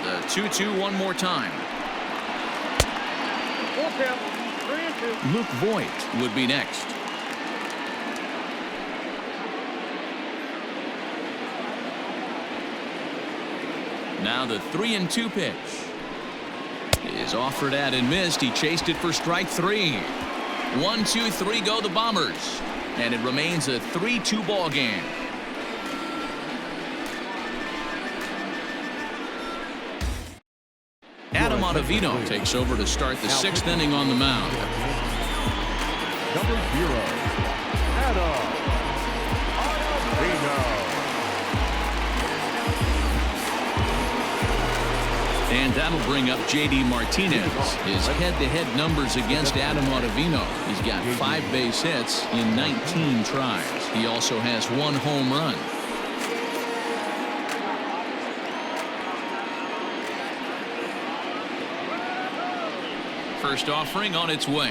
The 2-2 one more time. Luke Voigt would be next. Now the 3-2 pitch is offered at and missed. He chased it for strike 3. 1, 2, 3 go the Bombers, and it remains a 3-2 ball game. Adam Ottavino takes over to start the 6th inning on the mound. Number 0, Adam Ottavino. And that'll bring up J.D. Martinez. His head-to-head numbers against Adam Ottavino. He's got 5 base hits in 19 tries. He also has 1 home run. First offering on its way.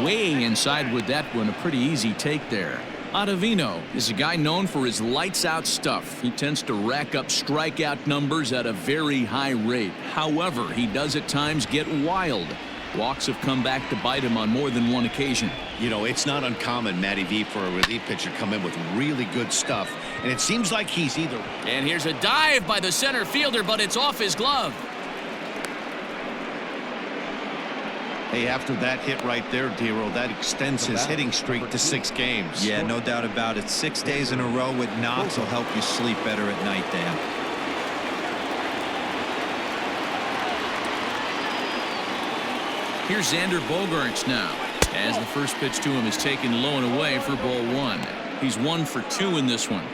Way inside with that one. A pretty easy take there. Ottavino is a guy known for his lights-out stuff. He tends to rack up strikeout numbers at a very high rate. However, he does at times get wild. Walks have come back to bite him on more than one occasion. You know, it's not uncommon, Matty V, for a relief pitcher to come in with really good stuff. And it seems like he's either... And here's a dive by the center fielder, but it's off his glove. Hey, after that hit right there, Dero, that extends his hitting streak to 6 games. Yeah, no doubt about it. 6 days in a row with knocks will help you sleep better at night, Dan. Here's Xander Bogarts now, as the first pitch to him is taken low and away for ball 1. He's 1 for 2 in this one.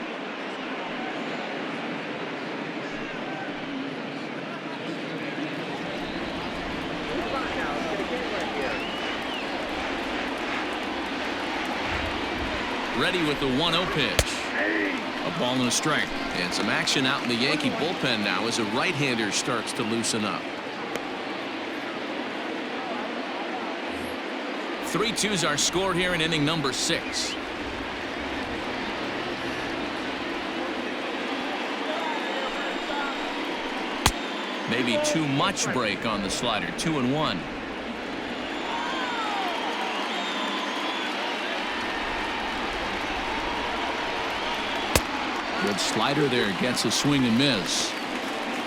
Ready with the 1-0 pitch. A ball and a strike. And some action out in the Yankee bullpen now as a right-hander starts to loosen up. 3-2s are scored here in inning number 6. Maybe too much break on the slider. 2-1. Good slider there, gets a swing and miss.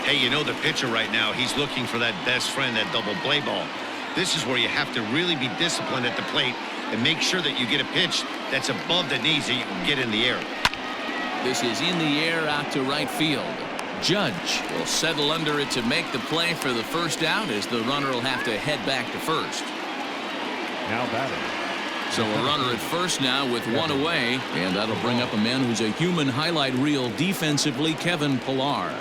Hey, you know the pitcher right now, he's looking for that best friend, that double play ball. This is where you have to really be disciplined at the plate and make sure that you get a pitch that's above the knees that you can get in the air. This is in the air out to right field. Judge will settle under it to make the play for the first out, as the runner will have to head back to first. Now batting. So a runner at first now with 1 away, and that'll bring up a man who's a human highlight reel defensively, Kevin Pillar.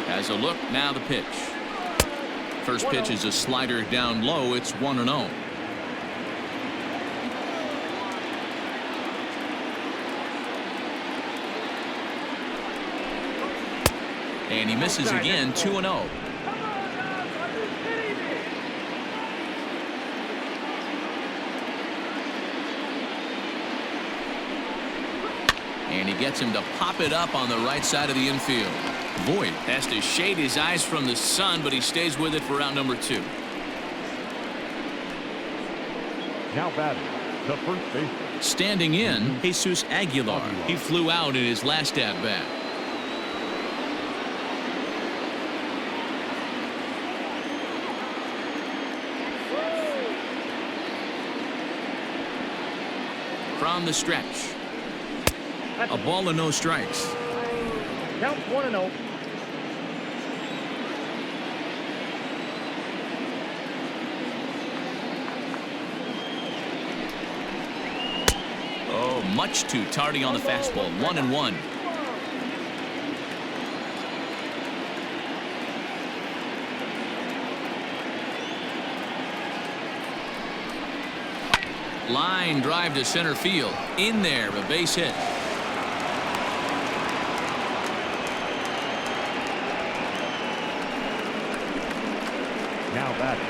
As a look, now the pitch. First pitch is a slider down low. It's 1-0. And he misses again. 2-0. And he gets him to pop it up on the right side of the infield. Voigt has to shade his eyes from the sun, but he stays with it for out number 2. Now batting, the first baseman. Standing in, Jesus Aguilar. He flew out in his last at-bat. on the stretch. A ball and no strikes. Count 1-0. Oh, much too tardy on the fastball. 1-1. Line drive to center field. In there, a base hit. Now batting,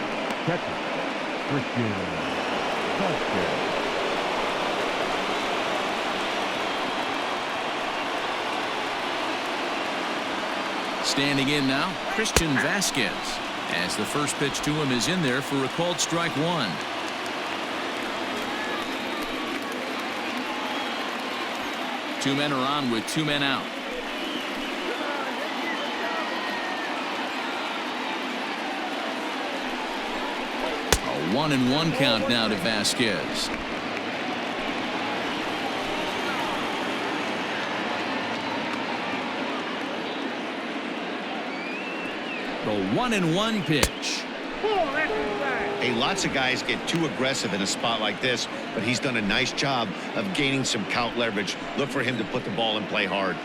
catcher, Christian Vasquez. Standing in now, Christian Vasquez, as the first pitch to him is in there for a called strike one. Two men are on with two men out. A 1-1 count now to Vasquez. The 1-1 pitch. Hey, lots of guys get too aggressive in a spot like this, but he's done a nice job of gaining some count leverage. Look for him to put the ball in play hard.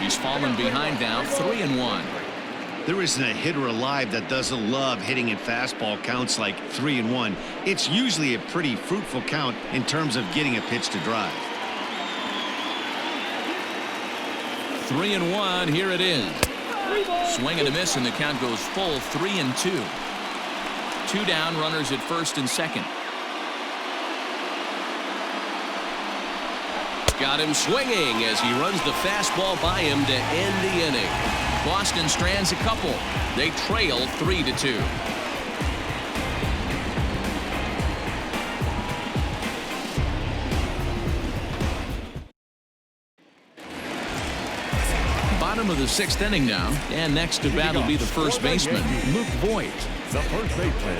He's fallen behind now, 3-1. There isn't a hitter alive that doesn't love hitting in fastball counts like 3-1. It's usually a pretty fruitful count in terms of getting a pitch to drive. 3-1, here it is. Swing and a miss, and the count goes full 3-2. Two down, runners at first and second. Got him swinging as he runs the fastball by him to end the inning. Boston strands a couple. They trail 3-2. Bottom of the sixth inning now, and next to bat will be the first baseman, Luke Voigt. The first baseman,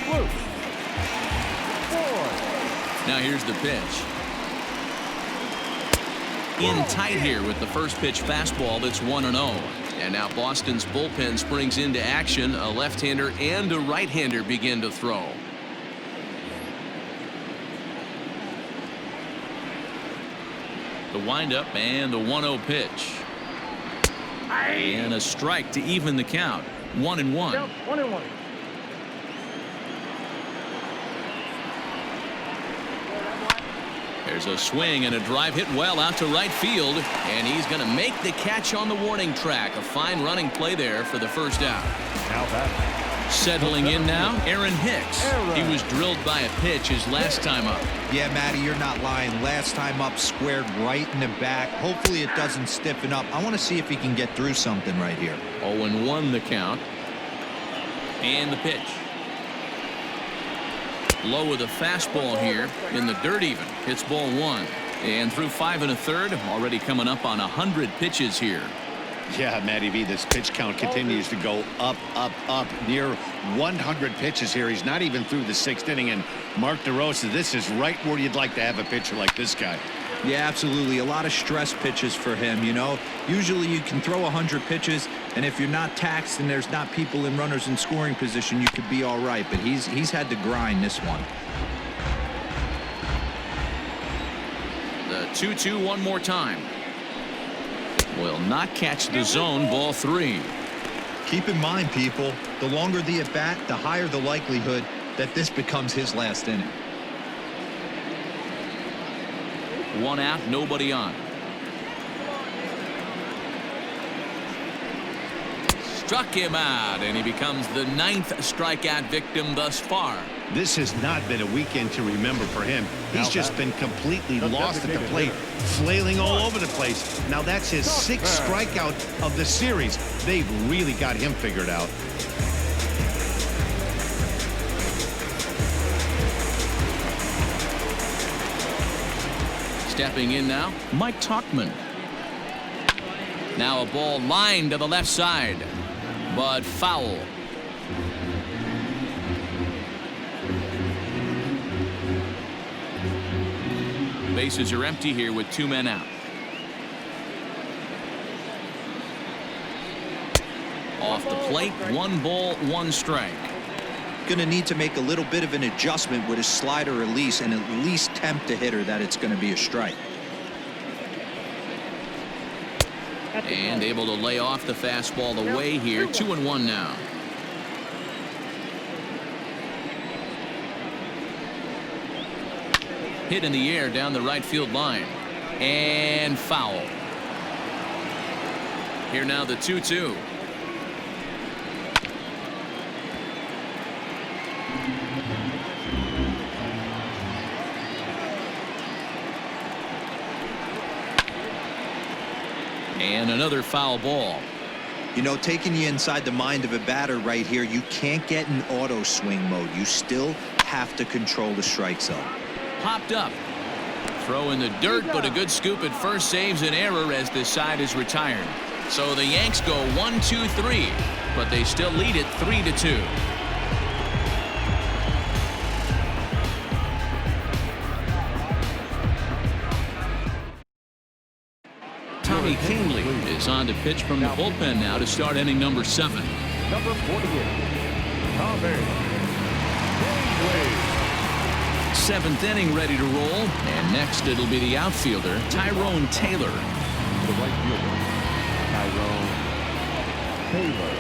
Luke Voigt. Now here's the pitch. In tight here with the first pitch fastball that's 1-0. And now Boston's bullpen springs into action. A left-hander and a right-hander begin to throw. The windup and the 1-0 pitch. And a strike to even the count. 1-1. Count 1-1. There's a swing and a drive hit well out to right field, and he's going to make the catch on the warning track. A fine running play there for the first out. Now batting. Settling in now, Aaron Hicks. He was drilled by a pitch his last time up. Yeah, Matty, you're not lying. Last time up, squared right in the back. Hopefully it doesn't stiffen up. I want to see if he can get through something right here. 0-1 the count. And the pitch. Low with a fastball here in the dirt even. Hits ball one. And through 5 1/3, already coming up on 100 pitches here. Yeah, Matty V, this pitch count continues to go up, up, up. Near 100 pitches here. He's not even through the sixth inning. And Mark DeRosa, this is right where you'd like to have a pitcher like this guy. Yeah, absolutely. A lot of stress pitches for him, you know. Usually you can throw 100 pitches, and if you're not taxed and there's not people in runners in scoring position, you could be all right. But he's had to grind this one. The 2-2 one more time. Will not catch the zone. Ball 3. Keep in mind, people, the longer the at-bat, the higher the likelihood that this becomes his last inning. 1 out, nobody on. Struck him out, and he becomes the 9th strikeout victim thus far. This has not been a weekend to remember for him. He's just been completely lost at the plate, flailing all over the place. Now that's his 6th strikeout of the series. They've really got him figured out. Stepping in now, Mike Tauchman. Now a ball lined to the left side, but foul. Bases are empty here with 2 men out. Off the plate, 1 ball, 1 strike. Going to need to make a little bit of an adjustment with his slider release and at least tempt the hitter that it's going to be a strike. And able to lay off the fastball away here. 2-1 now. Hit in the air down the right field line. And foul. Here now the 2-2. And another foul ball. You know, taking you inside the mind of a batter right here, you can't get in auto swing mode. You still have to control the strike zone. Popped up. Throw in the dirt, but a good scoop at first saves an error as this side is retired. So the Yanks go 1-2-3, but they still lead it 3-2. Tommy Kahnle is on to pitch from the bullpen now to start inning number 7. Number 48, Tommy Kahnle. 7th inning ready to roll, and next it'll be the outfielder Tyrone Taylor. The right fielder, Tyrone Taylor.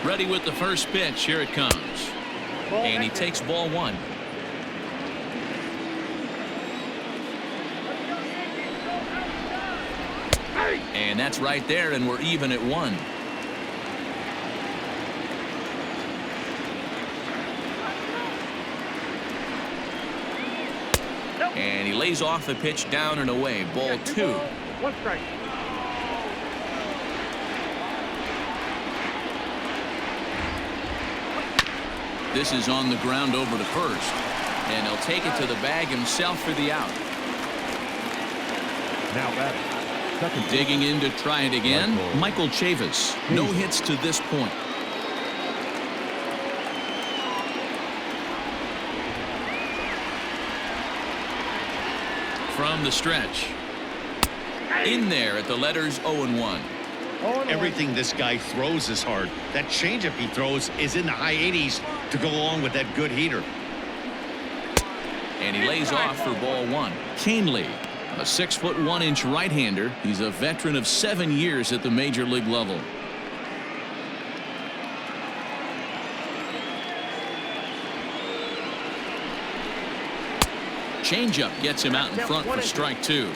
Ready with the first pitch. Here it comes, and he takes ball 1. And that's right there, and we're even at 1. And he lays off the pitch down and away. Ball 2. 1 strike. This is on the ground over to first, and he'll take it to the bag himself for the out. Now batting, second. Digging in to try it again, Michael Chavis. No hits to this point. From the stretch. In there at the letters 0-1. Everything this guy throws is hard. That changeup he throws is in the high 80s to go along with that good heater. And he lays off for ball 1. Kahnle, a 6'1" right-hander. He's a veteran of 7 years at the major league level. Changeup gets him out in front for strike 2.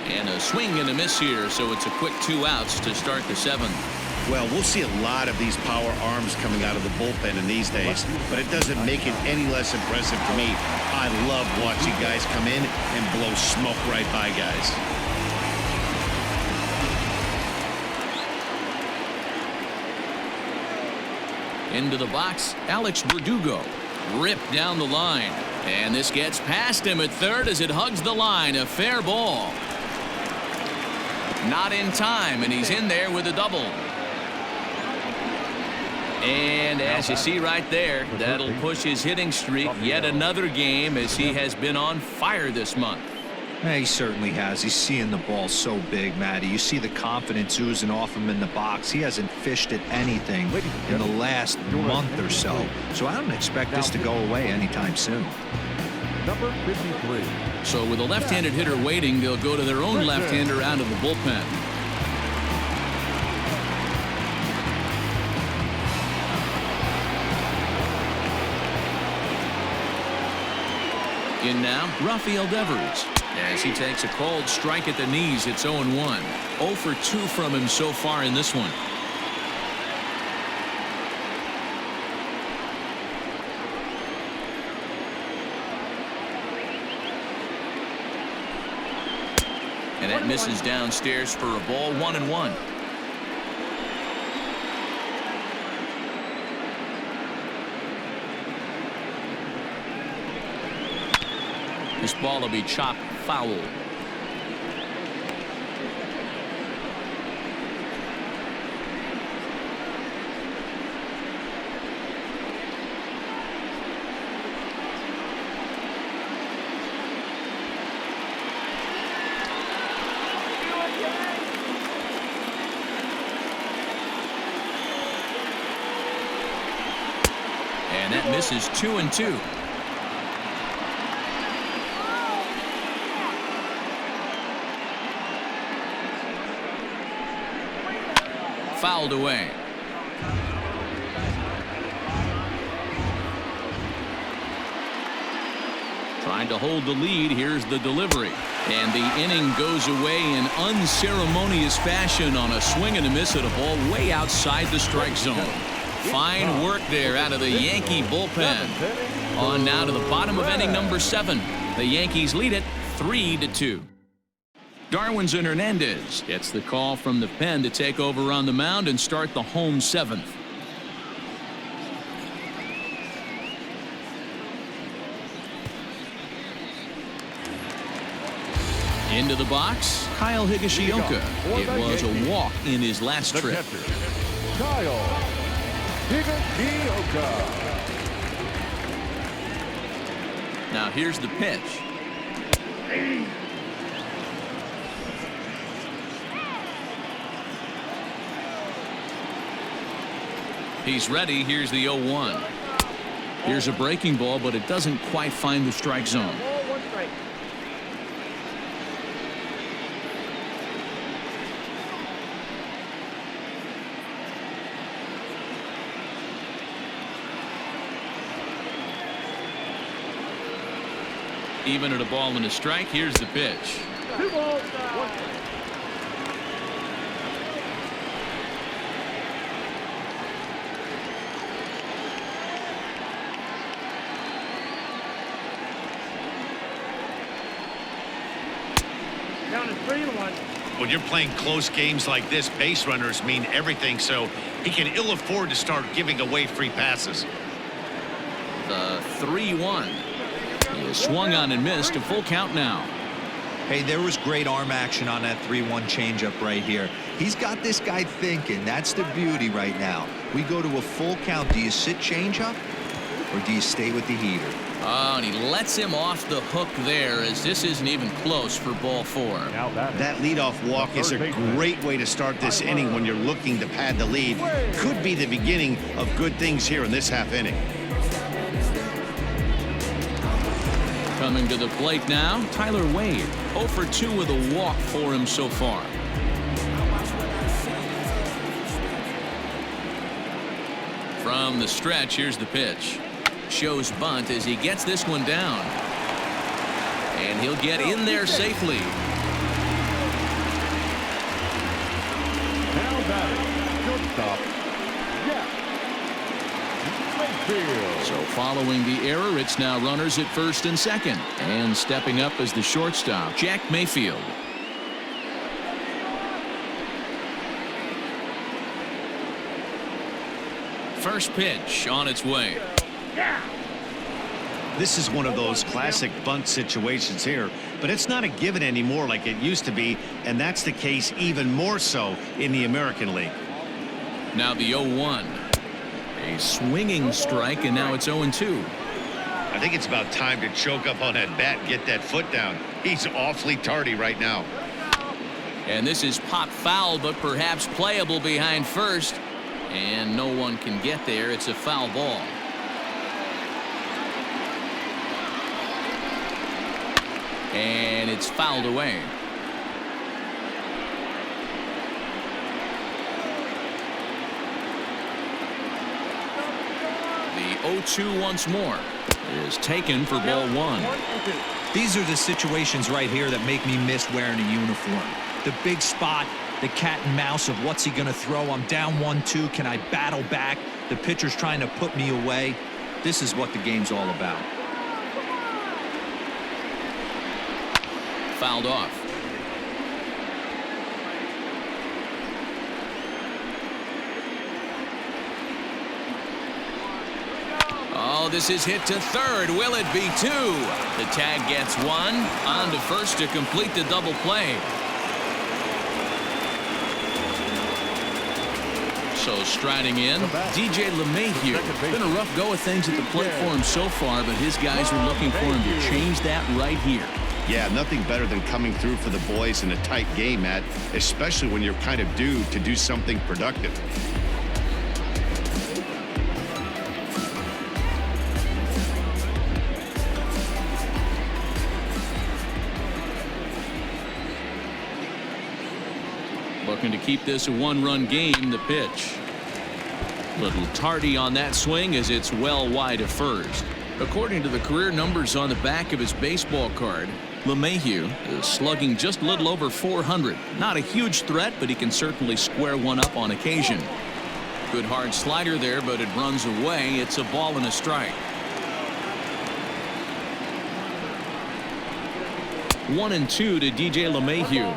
And a swing and a miss here, so it's a quick 2 outs to start the 7th. Well, we'll see a lot of these power arms coming out of the bullpen in these days, but it doesn't make it any less impressive to me. I love watching guys come in and blow smoke right by guys. Into the box, Alex Verdugo. Ripped down the line. And this gets past him at third as it hugs the line. A fair ball. Not in time, and he's in there with a double. And as you see right there, that'll push his hitting streak yet another game, as he has been on fire this month. Yeah, he certainly has. He's seeing the ball so big, Matty. You see the confidence oozing off him in the box. He hasn't fished at anything in the last month or so. So I don't expect this to go away anytime soon. Number 53. So with a left-handed hitter waiting, they'll go to their own left-hander out of the bullpen. In now, Rafael Devers. As he takes a cold strike at the knees, it's 0-1. 0 for 2 from him so far in this one. And that misses downstairs for a ball. 1-1. This ball will be chopped foul. And that misses 2-2. Fouled away. Trying to hold the lead. Here's the delivery. And the inning goes away in unceremonious fashion on a swing and a miss at a ball way outside the strike zone. Fine work there out of the Yankee bullpen. On now to the bottom of inning number 7. The Yankees lead it 3-2. Darwinzon Hernandez gets the call from the pen to take over on the mound and start the home 7th. Into the box, Kyle Higashioka. It was a walk in his last trip. Kyle Higashioka. Now here's the pitch. He's ready. Here's the 0-1. Here's a breaking ball, but it doesn't quite find the strike zone. Even at a ball and a strike. Here's the pitch. 2 balls, 1 strike. Down to 3-1. When you're playing close games like this, base runners mean everything, so he can ill afford to start giving away free passes. The 3-1. He is swung on and missed. A full count now. Hey, there was great arm action on that 3-1 changeup right here. He's got this guy thinking. That's the beauty right now. We go to a full count. Do you sit changeup or do you stay with the heater? Oh, and he lets him off the hook there as this isn't even close for ball 4. That leadoff walk is a great way to start this inning when you're looking to pad the lead. Could be the beginning of good things here in this half inning. Coming to the plate now, Tyler Wade. 0 for 2 with a walk for him so far. From the stretch, here's the pitch. Shows bunt as he gets this one down. And he'll get in there safely. Now batting, shortstop, Mayfield. So following the error, it's now runners at first and second. And stepping up as the shortstop, Jack Mayfield. First pitch on its way. This is one of those classic bunt situations here, but it's not a given anymore like it used to be, and that's the case even more so in the American League. Now the 0-1. A swinging strike, and now it's 0-2. I think it's about time to choke up on that bat and get that foot down. He's awfully tardy right now. And this is pop foul, but perhaps playable behind first. And no one can get there. It's a foul ball. And it's fouled away. The 0-2 once more is taken for ball 1. These are the situations right here that make me miss wearing a uniform. The big spot, the cat and mouse of what's he going to throw. I'm down 1-2. Can I battle back? The pitcher's trying to put me away. This is what the game's all about. Fouled off. Oh, this is hit to third. Will it be 2? The tag gets 1. On to first to complete the double play. So striding in, DJ LeMahieu. Been a rough go of things at the plate for him so far, but his guys are looking for him to change that right here. Yeah, nothing better than coming through for the boys in a tight game, Matt, especially when you're kind of due to do something productive. Looking to keep this a one-run game. The pitch. Little tardy on that swing as it's well wide of first. According to the career numbers on the back of his baseball card, LeMahieu is slugging just a little over 400. Not a huge threat, but he can certainly square one up on occasion. Good hard slider there, but it runs away. It's a ball and a strike. 1-2 to DJ LeMahieu.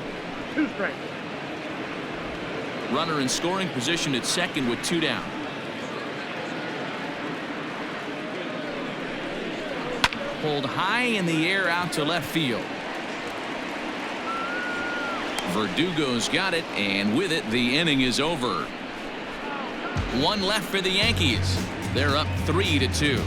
2 strikes. Runner in scoring position at second with 2 down. Pulled high in the air out to left field. Verdugo's got it, and with it, the inning is over. 1 left for the Yankees. They're up 3-2.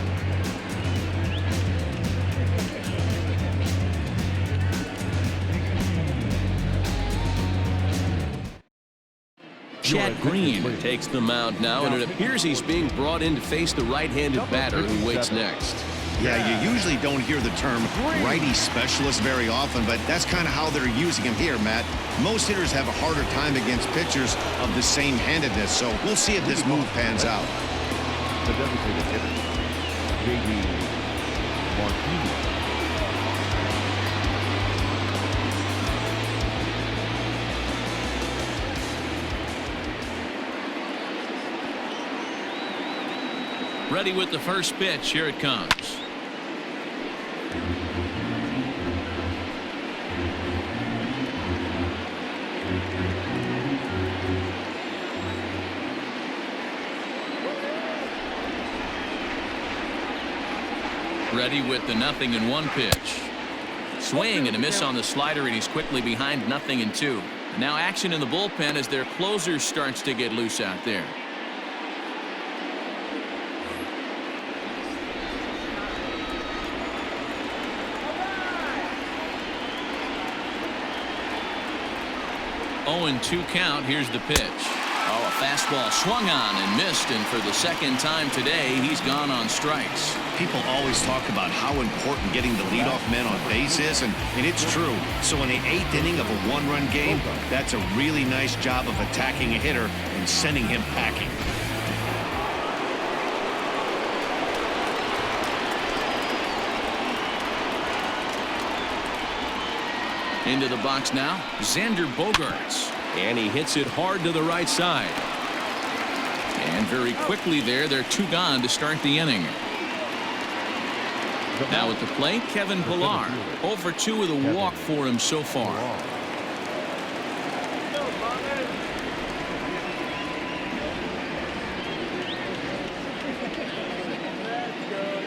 Chad Green takes the mound now, and it appears he's being brought in to face the right-handed batter who waits next. Yeah, you usually don't hear the term righty specialist very often, but that's kind of how they're using him here, Matt. Most hitters have a harder time against pitchers of the same handedness, so we'll see if this move pans out. The designated hitter, J.D. Martinez. Ready with the first pitch. Here it comes. Ready with the 0-1 pitch. Swing and a miss on the slider, and he's quickly behind 0-2. Now action in the bullpen as their closer starts to get loose out there. Oh, 0-2 count. Here's the pitch. Oh, a fastball swung on and missed, and for the second time today, he's gone on strikes. People always talk about how important getting the leadoff man on base is, and it's true. So in the 8th inning of a 1-run game, that's a really nice job of attacking a hitter and sending him packing. Into the box now, Xander Bogarts. And he hits it hard to the right side. And very quickly there, they're 2 gone to start the inning. Now at the plate, Kevin Pillar. 0 for 2 with a walk for him so far.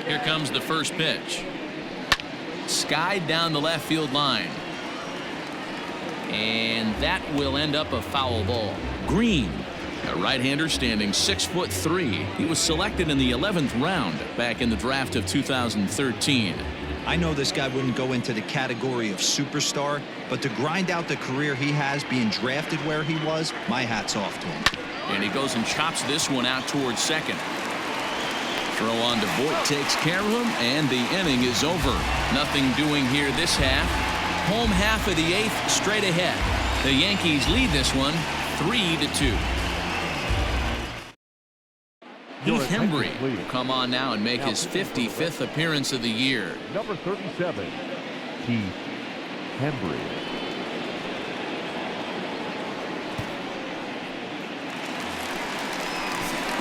Here comes the first pitch. Skied down the left field line. And that will end up a foul ball. Green, a right-hander standing 6'3". He was selected in the 11th round back in the draft of 2013. I know this guy wouldn't go into the category of superstar, but to grind out the career he has being drafted where he was, my hat's off to him. And he goes and chops this one out towards second. Throw on to Voit takes care of him, and the inning is over. Nothing doing here this half. Home half of the 8th straight ahead. The Yankees lead this one 3-2. Heath Hembry will come on now and make his 55th appearance of the year. Number 37, Heath Hembry.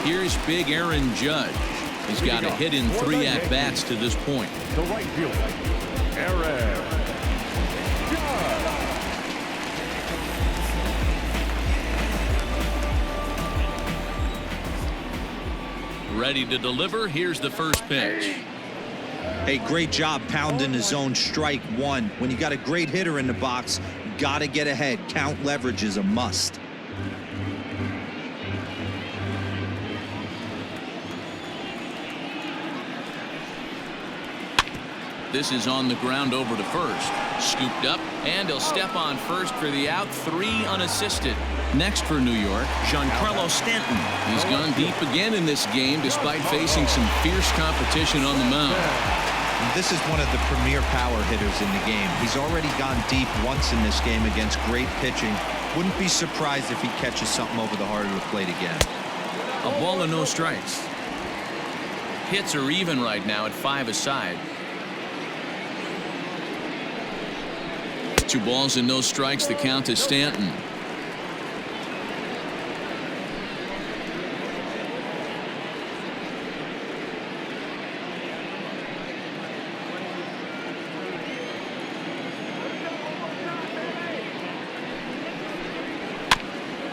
Here's big Aaron Judge. He's got a hit in 3 at-bats to this point. The right fielder, Aaron. Ready to deliver. Here's the first pitch. Hey, great job pounding the zone. Strike 1. When you got a great hitter in the box, you got to get ahead. Count leverage is a must. This is on the ground over to first. Scooped up, and he'll step on first for the out. 3 unassisted. Next for New York, Giancarlo Stanton. He's gone deep again in this game despite facing some fierce competition on the mound. This is one of the premier power hitters in the game. He's already gone deep once in this game against great pitching, Wouldn't be surprised if he catches something over the heart of the plate again. A ball and no strikes. Hits are even right now at 5 aside. 2 balls and no strikes. The count is Stanton.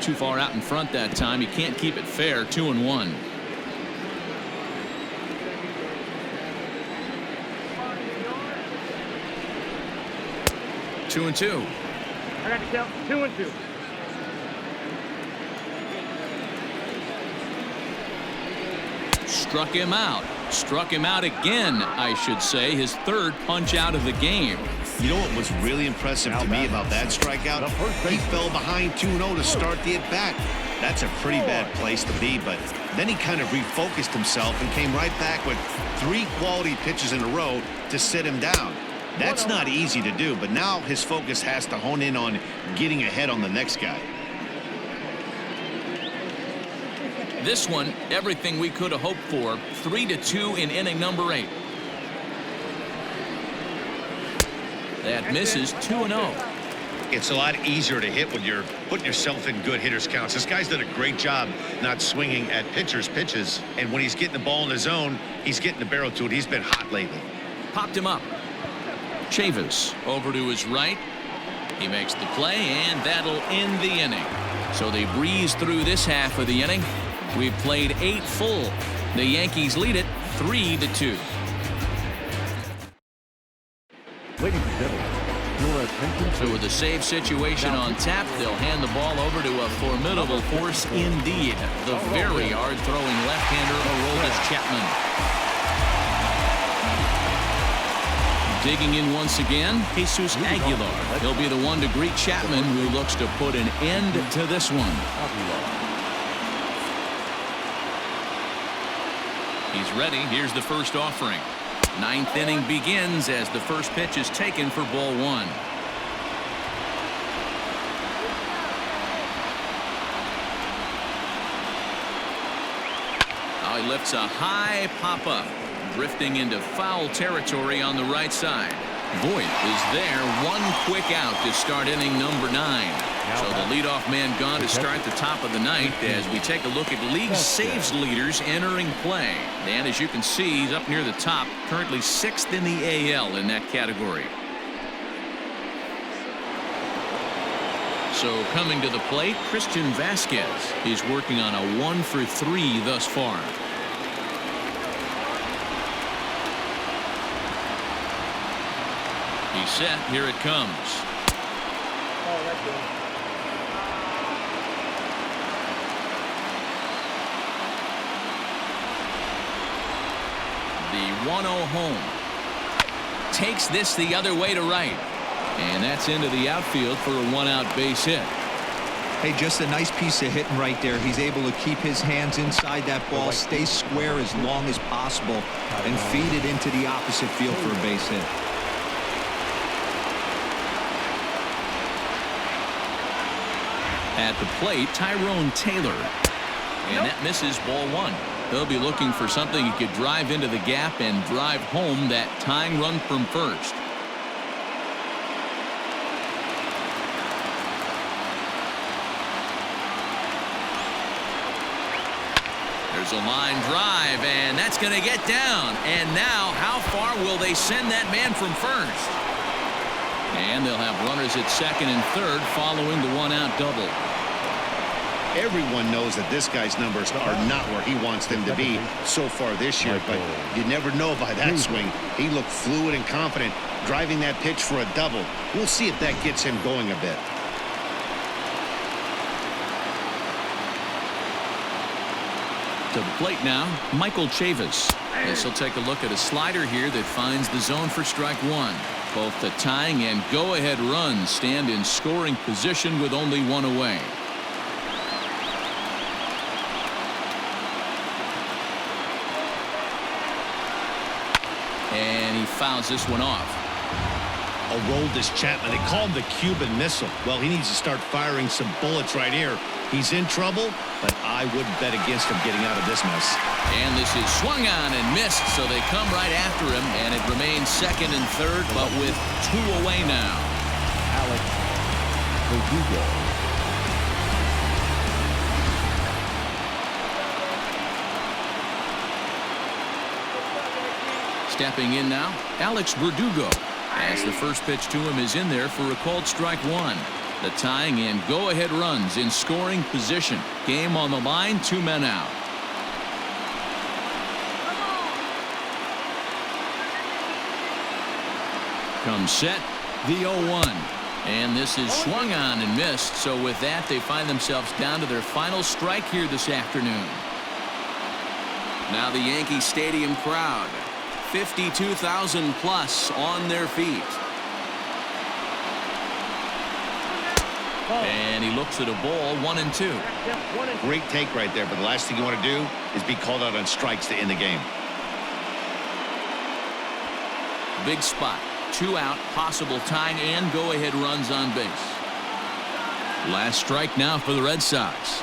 Too far out in front that time. You can't keep it fair. 2-1. Two and two. I got the count. 2-2. Struck him out. Struck him out again, I should say. His 3rd punch out of the game. You know what was really impressive to me about that strikeout? He fell behind 2-0 to start the at-bat. That's a pretty bad place to be, but then he kind of refocused himself and came right back with 3 quality pitches in a row to sit him down. That's not easy to do, but now his focus has to hone in on getting ahead on the next guy. This one, everything we could have hoped for. 3-2 in inning number 8. That misses. 2-0. It's a lot easier to hit when you're putting yourself in good hitters counts. This guy's done a great job not swinging at pitchers' pitches, and when he's getting the ball in his zone, he's getting the barrel to it. He's been hot lately. Popped him up. Chavis over to his right. He makes the play, and that'll end the inning. So they breeze through this half of the inning. We've played 8 full. The Yankees lead it 3-2. Ladies and gentlemen, your attention. So with a save situation on tap, they'll hand the ball over to a formidable force indeed. The very hard-throwing left-hander Aroldis Chapman. Digging in once again, Jesus Aguilar. He'll be the one to greet Chapman, who looks to put an end to this one. He's ready. Here's the first offering. 9th inning begins as the first pitch is taken for ball 1. Now he lifts a high pop-up, drifting into foul territory on the right side. Voit is there. 1 quick out to start inning number 9. So the leadoff man gone to start the top of the ninth as we take a look at league saves leaders entering play. And as you can see, he's up near the top, currently 6th in the AL in that category. So coming to the plate, Christian Vasquez is working on a 1-for-3 thus far. He's set. Here it comes. The 1-0 home. Takes this the other way to right. And that's into the outfield for a 1-out base hit. Hey, just a nice piece of hitting right there. He's able to keep his hands inside that ball, stay square as long as possible, and feed it into the opposite field for a base hit. At the plate, Tyrone Taylor. And that misses ball 1. They'll be looking for something he could drive into the gap and drive home that tying run from first. There's a line drive, and that's going to get down. And now, how far will they send that man from first? And they'll have runners at second and third following the 1-out double. Everyone knows that this guy's numbers are not where he wants them to be so far this year, but you never know by that swing. He looked fluid and confident, driving that pitch for a double. We'll see if that gets him going a bit. To the plate now, Michael Chavis. As he'll take a look at a slider here that finds the zone for strike 1. Both the tying and go-ahead runs stand in scoring position with only 1 away. And he fouls this one off. Aroldis Chapman. They call him the Cuban Missile. Well, he needs to start firing some bullets right here. He's in trouble, but I wouldn't bet against him getting out of this mess. And this is swung on and missed, so they come right after him, and it remains second and third, but with 2 away now. Alex Verdugo. Stepping in now, Alex Verdugo. As the first pitch to him is in there for a called strike 1. The tying and go-ahead runs in scoring position. Game on the line, 2 men out. Comes set, the 0-1. And this is swung on and missed. So with that, they find themselves down to their final strike here this afternoon. Now the Yankee Stadium crowd. 52,000 plus on their feet. And he looks at a ball, 1-2. Great take right there, but the last thing you want to do is be called out on strikes to end the game. Big spot. 2 out, possible tying and go-ahead runs on base. Last strike now for the Red Sox.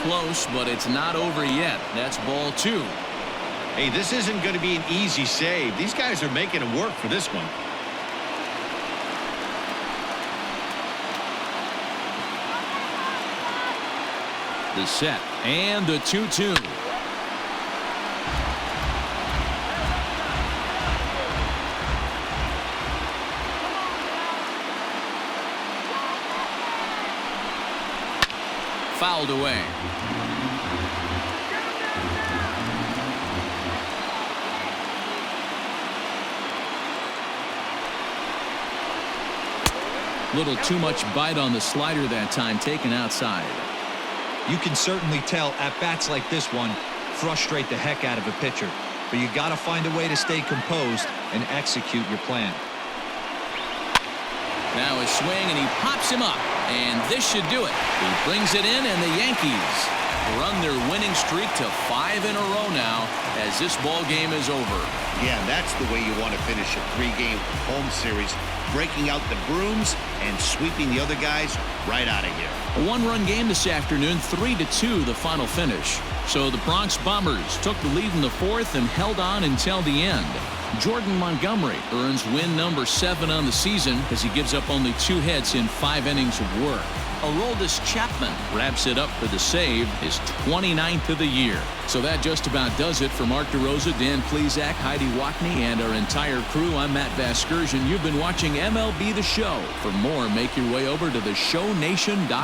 Close, but it's not over yet. That's ball 2. Hey, this isn't going to be an easy save. These guys are making it work for this one. The set and the 2-2. Fouled away. Little too much bite on the slider that time, taken outside. You can certainly tell at bats like this one frustrate the heck out of a pitcher, but you got to find a way to stay composed and execute your plan. Now a swing, and he pops him up, and this should do it. He brings it in, and the Yankees run their winning streak to 5 in a row now as this ball game is over. Yeah, that's the way you want to finish a 3-game home series, breaking out the brooms and sweeping the other guys right out of here. A 1-run game this afternoon, 3-2 the final finish. So the Bronx Bombers took the lead in the 4th and held on until the end. Jordan Montgomery earns win number 7 on the season as he gives up only 2 hits in 5 innings of work. Aroldis Chapman wraps it up for the save, his 29th of the year. So that just about does it for Mark DeRosa, Dan Plesac, Heidi Wackney, and our entire crew. I'm Matt Vasgersian. You've been watching MLB The Show. For more, make your way over to theshownation.com.